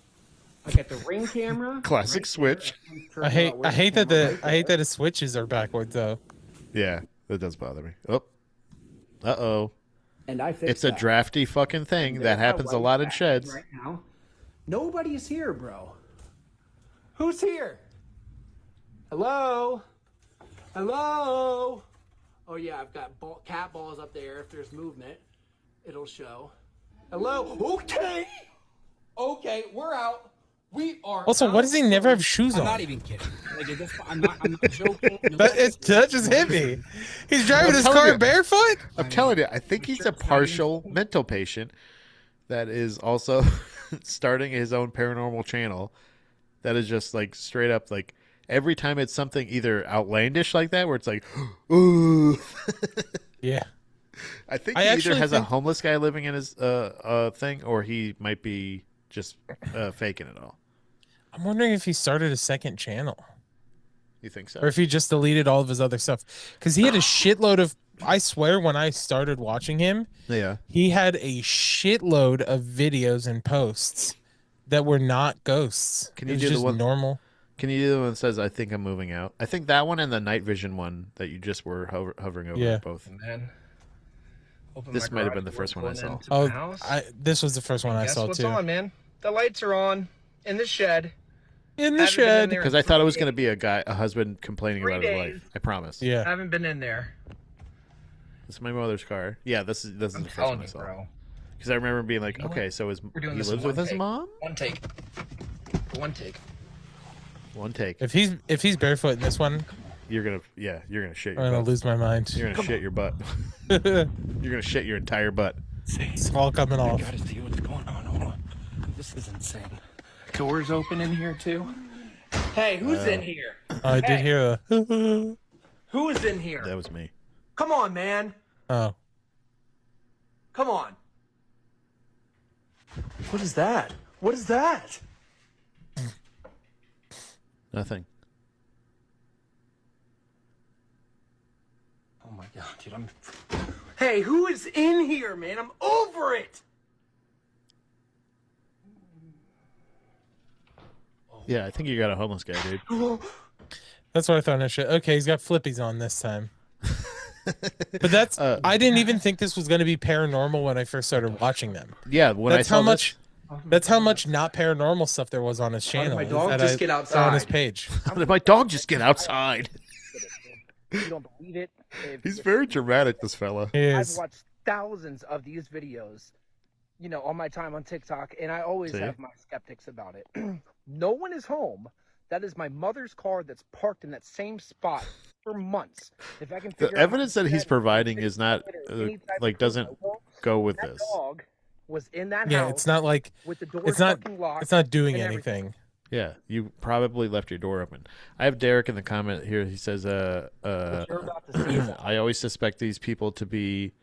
I got the ring camera. Classic switch. I hate that his switches are backwards though. Yeah, that does bother me. Oh, uh-oh. And I fixed It's a that. drafty fucking thing that happens a lot in sheds. Right now. Nobody's here, bro. Who's here? Hello? Hello? Oh yeah, I've got cat balls up there. If there's movement, it'll show. Hello? Okay. Okay, we're out. We are. Also, why does he never have shoes I'm on? not even kidding. Like, at this point, I'm not joking. That just hit me. He's driving I'm his telling car you. barefoot? I'm telling you, I think he's a partial mental patient that is also starting his own paranormal channel that is just like straight up like every time it's something either outlandish like that where it's like, ooh. Yeah. I think he either has a homeless guy living in his thing or he might be just faking it all. I'm wondering if he started a second channel. You think so? Or if he just deleted all of his other stuff. Because he had a shitload of, I swear when I started watching him, Yeah. he had a shitload of videos and posts that were not ghosts. Can you It was do the just one normal? Can you do the one that says, I think I'm moving out? I think that one and the night vision one that you just were hovering over Yeah. both. And then This might have been the first one I saw. Oh, this was the first one I Guess saw what's too. on, man? The lights are on in the shed. In the shed. Because I thought it was going to be a husband complaining about his life. I promise. Yeah. I haven't been in there. This is my mother's car. Yeah, this is the first one I saw. Because I remember being like, okay, so he lives with his mom? One take. One take. One take. If he's barefoot in this one, you're gonna shit your I'm gonna butt. lose my mind. You're gonna shit your butt. You're gonna shit your entire butt. It's all coming off. I gotta see what's going on. Hold on. This is insane. Doors open in here too. Hey, who's in here? I did hear a. Who is in here? That was me. Come on, man. Oh. Come on. What is that? What is that? Nothing. Oh my god, dude, Hey, who is in here, man? I'm over it. Yeah, I think you got a homeless guy, dude. That's what I thought. Okay, he's got flippies on this time. But that's I didn't even think this was going to be paranormal when I first started watching them. Yeah, when that's I saw how much That's how much not paranormal stuff there was on his channel. How did my dog just get outside? On his page. How did my dog just get outside? You don't believe it. He's very dramatic, this fella. I've watched thousands of these videos, you know, on my time on TikTok, and I always have my skeptics about it. No one is home. That is my mother's car that's parked in that same spot for months. If I can figure The evidence that he's providing is not like doesn't go with this. Dog was in that house. Yeah, it's not like with the door it's not fucking locked. it's not doing and anything. Yeah, you probably left your door open. I have Derek in the comment here. He says, I always suspect these people to be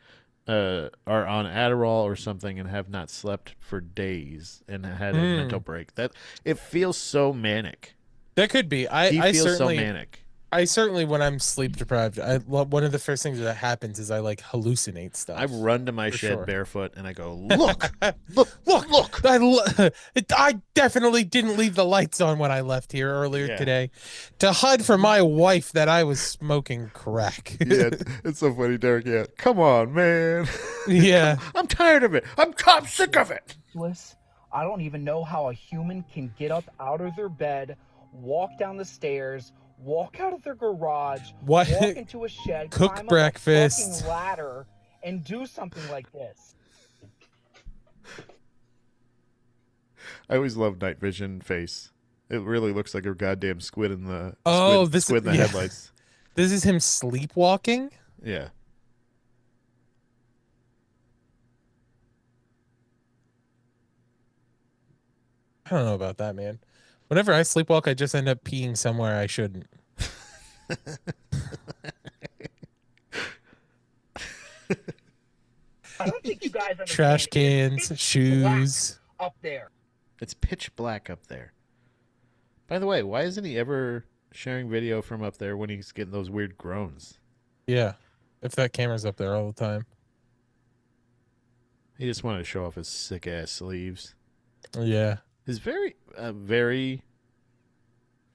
are on Adderall or something and have not slept for days and had a mental break. That it feels so manic. That could be. He I feels certainly, so manic. I certainly, when I'm sleep deprived, one of the first things that happens is I like hallucinate stuff. I run to my shed barefoot and I go, look. I definitely didn't leave the lights on when I left here earlier today to hide from my wife that I was smoking crack. Yeah, it's so funny, Derek. Yeah, come on, man. Yeah, I'm tired of it. I'm sick of it. I don't even know how a human can get up out of their bed, walk down the stairs, walk out of their garage, walk into a shed, cook climb breakfast, up a fucking ladder, and do something like this. I always love night vision face. It really looks like a goddamn squid in the squid in the headlights. This is him sleepwalking? Yeah. I don't know about that, man. Whenever I sleepwalk, I just end up peeing somewhere I shouldn't. I don't think you guys understand. Trash cans, shoes. Up there. It's pitch black up there. By the way, why isn't he ever sharing video from up there when he's getting those weird groans? Yeah, if that camera's up there all the time. He just wanted to show off his sick ass sleeves. Yeah. His very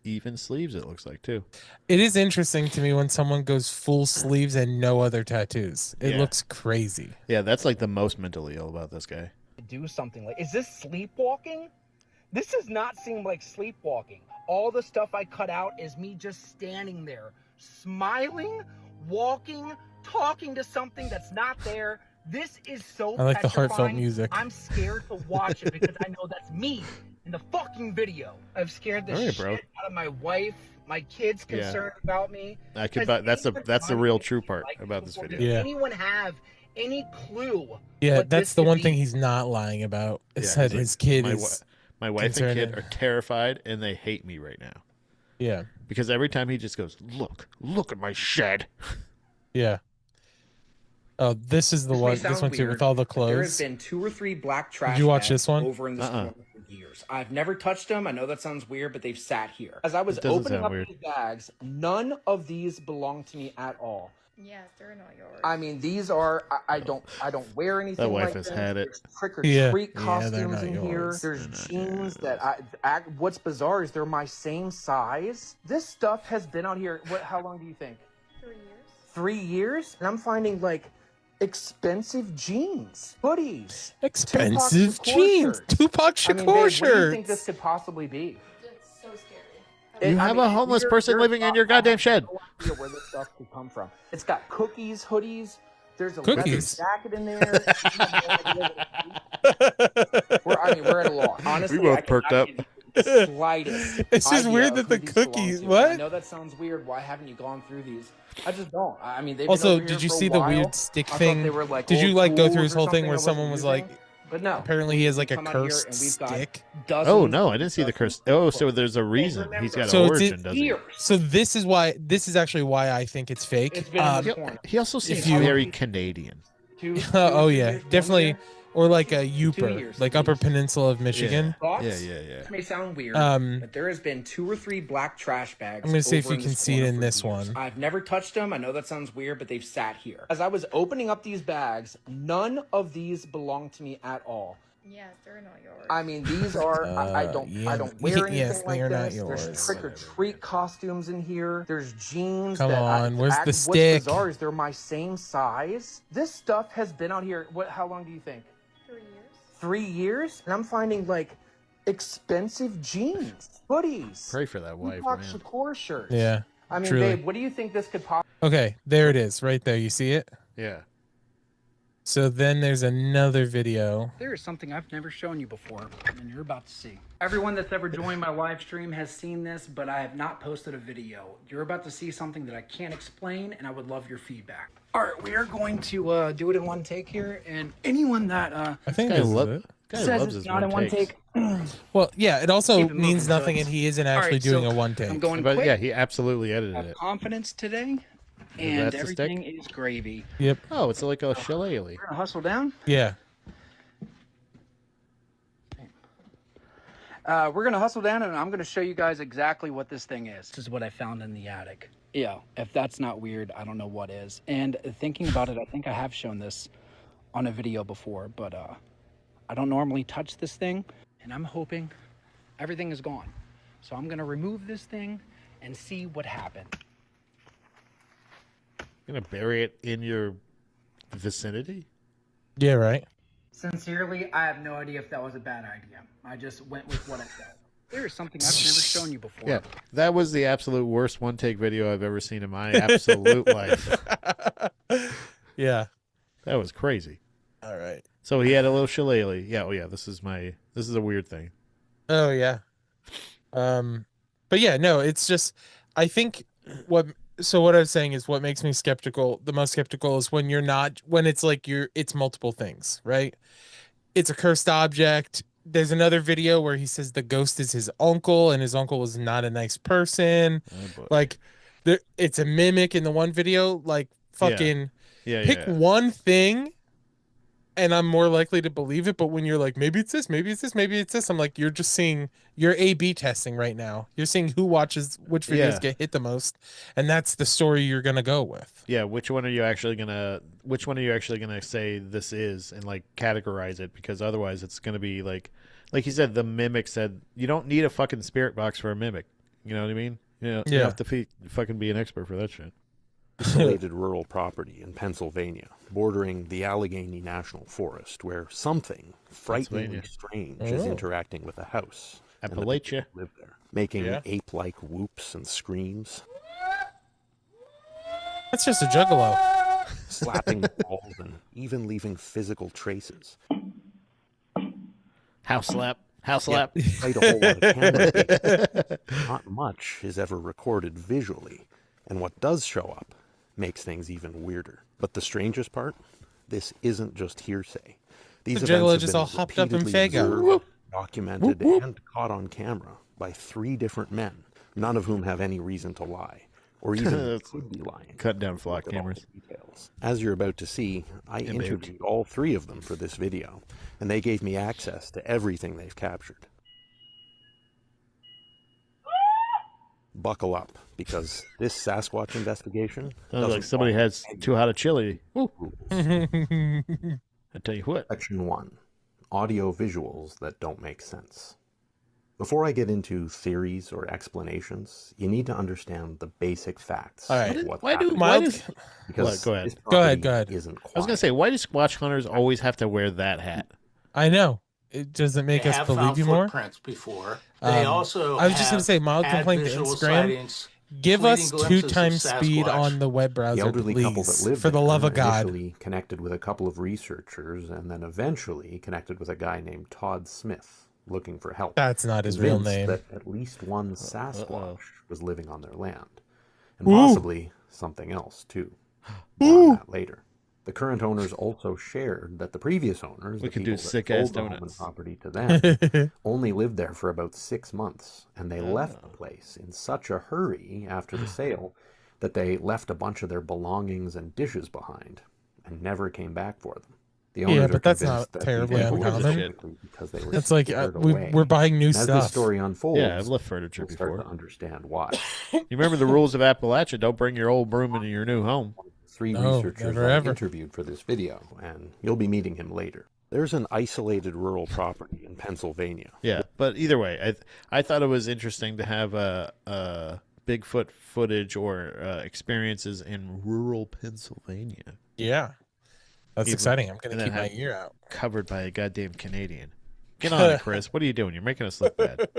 even sleeves, it looks like, too. It is interesting to me when someone goes full sleeves and no other tattoos. It looks crazy. Yeah, that's like the most mentally ill about this guy. Do something like, is this sleepwalking? This does not seem like sleepwalking. All the stuff I cut out is me just standing there, smiling, walking, talking to something that's not there. This is so I like the heartfelt petrifying. music. I'm scared to watch it because I know that's me in the fucking video. I've scared the shit out of my wife, my kids concerned about me. I could buy, that's the real true part about this video. Does anyone have any clue? Yeah, that's the one thing he's not lying about. Is that his kid is my wife and kid are terrified and they hate me right now. Yeah. Because every time he just goes, look at my shed. Yeah. Oh, this is the one. This one too, with all the clothes. There has been 2 or 3 black trash. Did you watch this one? Over in this corner for years. I've never touched them. I know that sounds weird, but they've sat here. As I was opening up these bags, none of these belong to me at all. Yes, they're not yours. I mean, these are. I don't wear anything. That wife like has this. had it. There's trick or treat costumes in here. There's jeans that what's bizarre is they're my same size. This stuff has been out here. How long do you think? 3 years. 3 years, and I'm finding like expensive jeans, hoodies, expensive jeans, Tupac Shakur babe, shirts. What do you think this could possibly be? It's so scary. You have a homeless person living in your goddamn shed. No idea where this stuff could come from. It's got cookies, hoodies. There's a cookies. leather jacket in there. We're at a loss. Honestly, we both perked up. Slightest. It's just weird that the cookies. What? I know that sounds weird. Why haven't you gone through these? I just don't. I mean, they've also, been over did here you for see a the while. weird stick I thought thing? they were, like, Did you old like go through tools his or whole thing something where I someone wasn't was using? like, But no. apparently he has like a Come out here cursed and we've got stick? Oh no, I didn't see the curse. Oh, so there's a reason. He's got an origin, doesn't he? So this is actually why I think it's fake. It's been in the corner. He also seems very Canadian. Oh yeah, definitely. Or like a Yooper, like Upper Peninsula of Michigan. Yeah. This may sound weird, Um, but there has been 2 or 3 black trash bags. I'm gonna see if over you in can this see it corner in for this years. one. I've never touched them. I know that sounds weird, but they've sat here. As I was opening up these bags, none of these belong to me at all. Yes, they're not yours. I mean, these are. I don't wear anything yes, like they are not this. There's yours. trick or treat costumes in here. There's jeans. Come on, where's the what's stick? bizarre is they're my same size. This stuff has been out here. How long do you think? 3 years. 3 years, and I'm finding like expensive jeans, hoodies. Pray for that wife, Tupac man. Shakur shirts. Yeah. I mean, truly. babe, what do you think this could possibly? Okay, there it is, right there. You see it? Yeah. So then there's another video. There is something I've never shown you before, and you're about to see. Everyone that's ever joined my live stream has seen this, but I have not posted a video. You're about to see something that I can't explain, and I would love your feedback. All right, we are going to do it in one take here, and anyone that I think this is it. says it's not in one take. Well, yeah, it also Keep it means moving, nothing, so and he isn't actually Alright, doing so a one take. I'm going But quick. yeah, he absolutely edited Have it. confidence today, and that's a everything stick? is gravy. Yep. Oh, it's like a shillelagh. We're gonna hustle down. Yeah. We're gonna hustle down, and I'm gonna show you guys exactly what this thing is. This is what I found in the attic. Yeah, if that's not weird, I don't know what is. And thinking about it, I think I have shown this on a video before, but I don't normally touch this thing, and I'm hoping everything is gone. So I'm gonna remove this thing and see what happened. You're gonna bury it in your vicinity? Yeah, right. Sincerely, I have no idea if that was a bad idea. I just went with what I felt. There is something I've never shown you before. Yeah, that was the absolute worst one take video I've ever seen in my absolute life. Yeah. That was crazy. All right. So he had a little shillelagh. Yeah, oh yeah, this is a weird thing. Oh yeah. But yeah, no, it's just I think what I was saying is what makes me skeptical, the most skeptical is when it's like it's multiple things, right? It's a cursed object. There's another video where he says the ghost is his uncle and his uncle is not a nice person. Like it's a mimic in the one video, like fucking pick one thing and I'm more likely to believe it. But when you're like, maybe it's this, maybe it's this, maybe it's this, I'm like, you're A/B testing right now. You're seeing who watches which videos get hit the most, and that's the story you're gonna go with. Yeah, which one are you actually gonna say this is and like categorize it? Because otherwise it's gonna be like you said, the mimic said you don't need a fucking spirit box for a mimic. You know what I mean? You have to fucking be an expert for that shit. Isolated rural property in Pennsylvania, bordering the Allegheny National Forest, where something frighteningly strange is interacting with a house. Appalachia. Live there, making ape-like whoops and screams. That's just a juggalo. Slapping the walls and even leaving physical traces. House slap. House slap. Quite a whole lot of camera data. Not much is ever recorded visually, and what does show up makes things even weirder. But the strangest part, this isn't just hearsay. These events have been all hopped up in repeatedly Fago. observed, documented, and caught on camera by 3 different men, none of whom have any reason to lie, or even could be lying. Cut down flock cameras. Details. As you're about to see, I interviewed all 3 of them for this video, and they gave me access to everything they've captured. Buckle up, because this Sasquatch investigation sounds like somebody has too hot a chili. I tell you what. Section 1. Audio visuals that don't make sense. Before I get into theories or explanations, you need to understand the basic facts. All right. Of what's Why do happening. go ahead. Go ahead. Isn't quiet. I was gonna say, why do Squatch hunters always have to wear that hat? I know. It doesn't make us believe you more. Footprints before. They also I was just going to say, mild complaint to Instagram. Give us 2 times speed on the web browser, the elderly couple that please, lived for the love of God. Initially connected with a couple of researchers, and then eventually connected with a guy named Todd Smith, looking for help. That's not his real Convinced name. That at least one Sasquatch was living on their land, and possibly something else too. More on that later. The current owners also shared that the previous owners, We the could people do that sick-ass sold the home and donuts. property to them, only lived there for about 6 months, and they left the place in such a hurry after the sale that they left a bunch of their belongings and dishes behind and never came back for them. The owners are but that's convinced not that terribly they moved uncommon. quickly because they were That's like scared we're away. buying new And as stuff. this story unfolds, Yeah, I've left furniture we'll start before. to understand why. You remember the rules of Appalachia? Don't bring your old broom into your new home. 3 No, researchers never I ever. interviewed for this video, and you'll be meeting him later. There's an isolated rural property in Pennsylvania. Yeah, but either way, I thought it was interesting to have Bigfoot footage or experiences in rural Pennsylvania. Yeah. That's exciting. I'm going to keep my ear out. Covered by a goddamn Canadian. Get on it, Chris. What are you doing? You're making us look bad.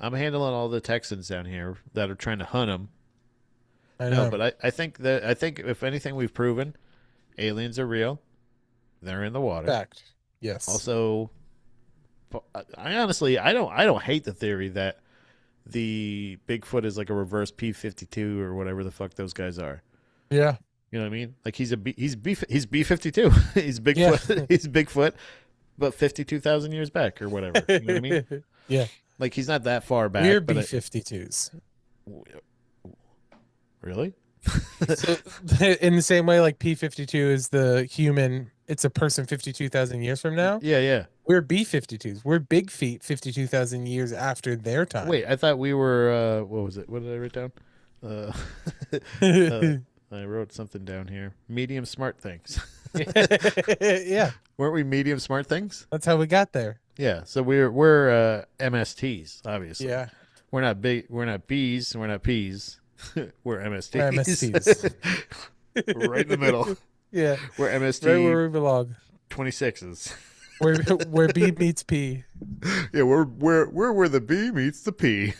I'm handling all the Texans down here that are trying to hunt him. I know. No, but I think if anything we've proven, aliens are real. They're in the water. Fact. Yes. Also, I don't hate the theory that the Bigfoot is like a reverse P-52 or whatever the fuck those guys are. Yeah. You know what I mean? Like he's B-52. He's Bigfoot. Yeah. He's Bigfoot, but 52,000 years back or whatever. You know what I mean? Yeah. Like he's not that far back. We're B-52s. Really? So, in the same way, like P-52 is the human, it's a person 52,000 years from now. Yeah, yeah. We're B-52s. We're big feet 52,000 years after their time. Wait, I thought we were. What was it? What did I write down? I wrote something down here. Medium smart things. Yeah. Weren't we medium smart things? That's how we got there. Yeah. So we're MSTs, obviously. Yeah. We're not big. We're not Bs. We're not Ps. We're MSTs. We're MSTs. Right in the middle. Yeah. We're MST. Right where we belong. 26s. Where B meets P. Yeah, we're where the B meets the P.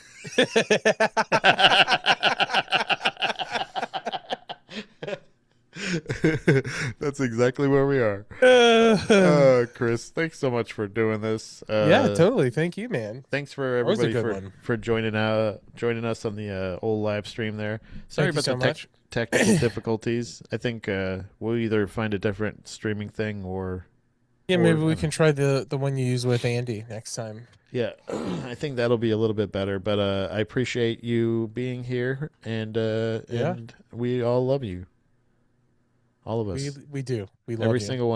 That's exactly where we are. Chris, thanks so much for doing this. Yeah, totally. Thank you, man. Thanks for everybody for joining us on the old live stream there. Sorry about the technical difficulties. I think we'll either find a different streaming thing or maybe we can try the one you use with Andy next time. Yeah, I think that'll be a little bit better. But I appreciate you being here, and we all love you. All of us. We do. We love every you. single one.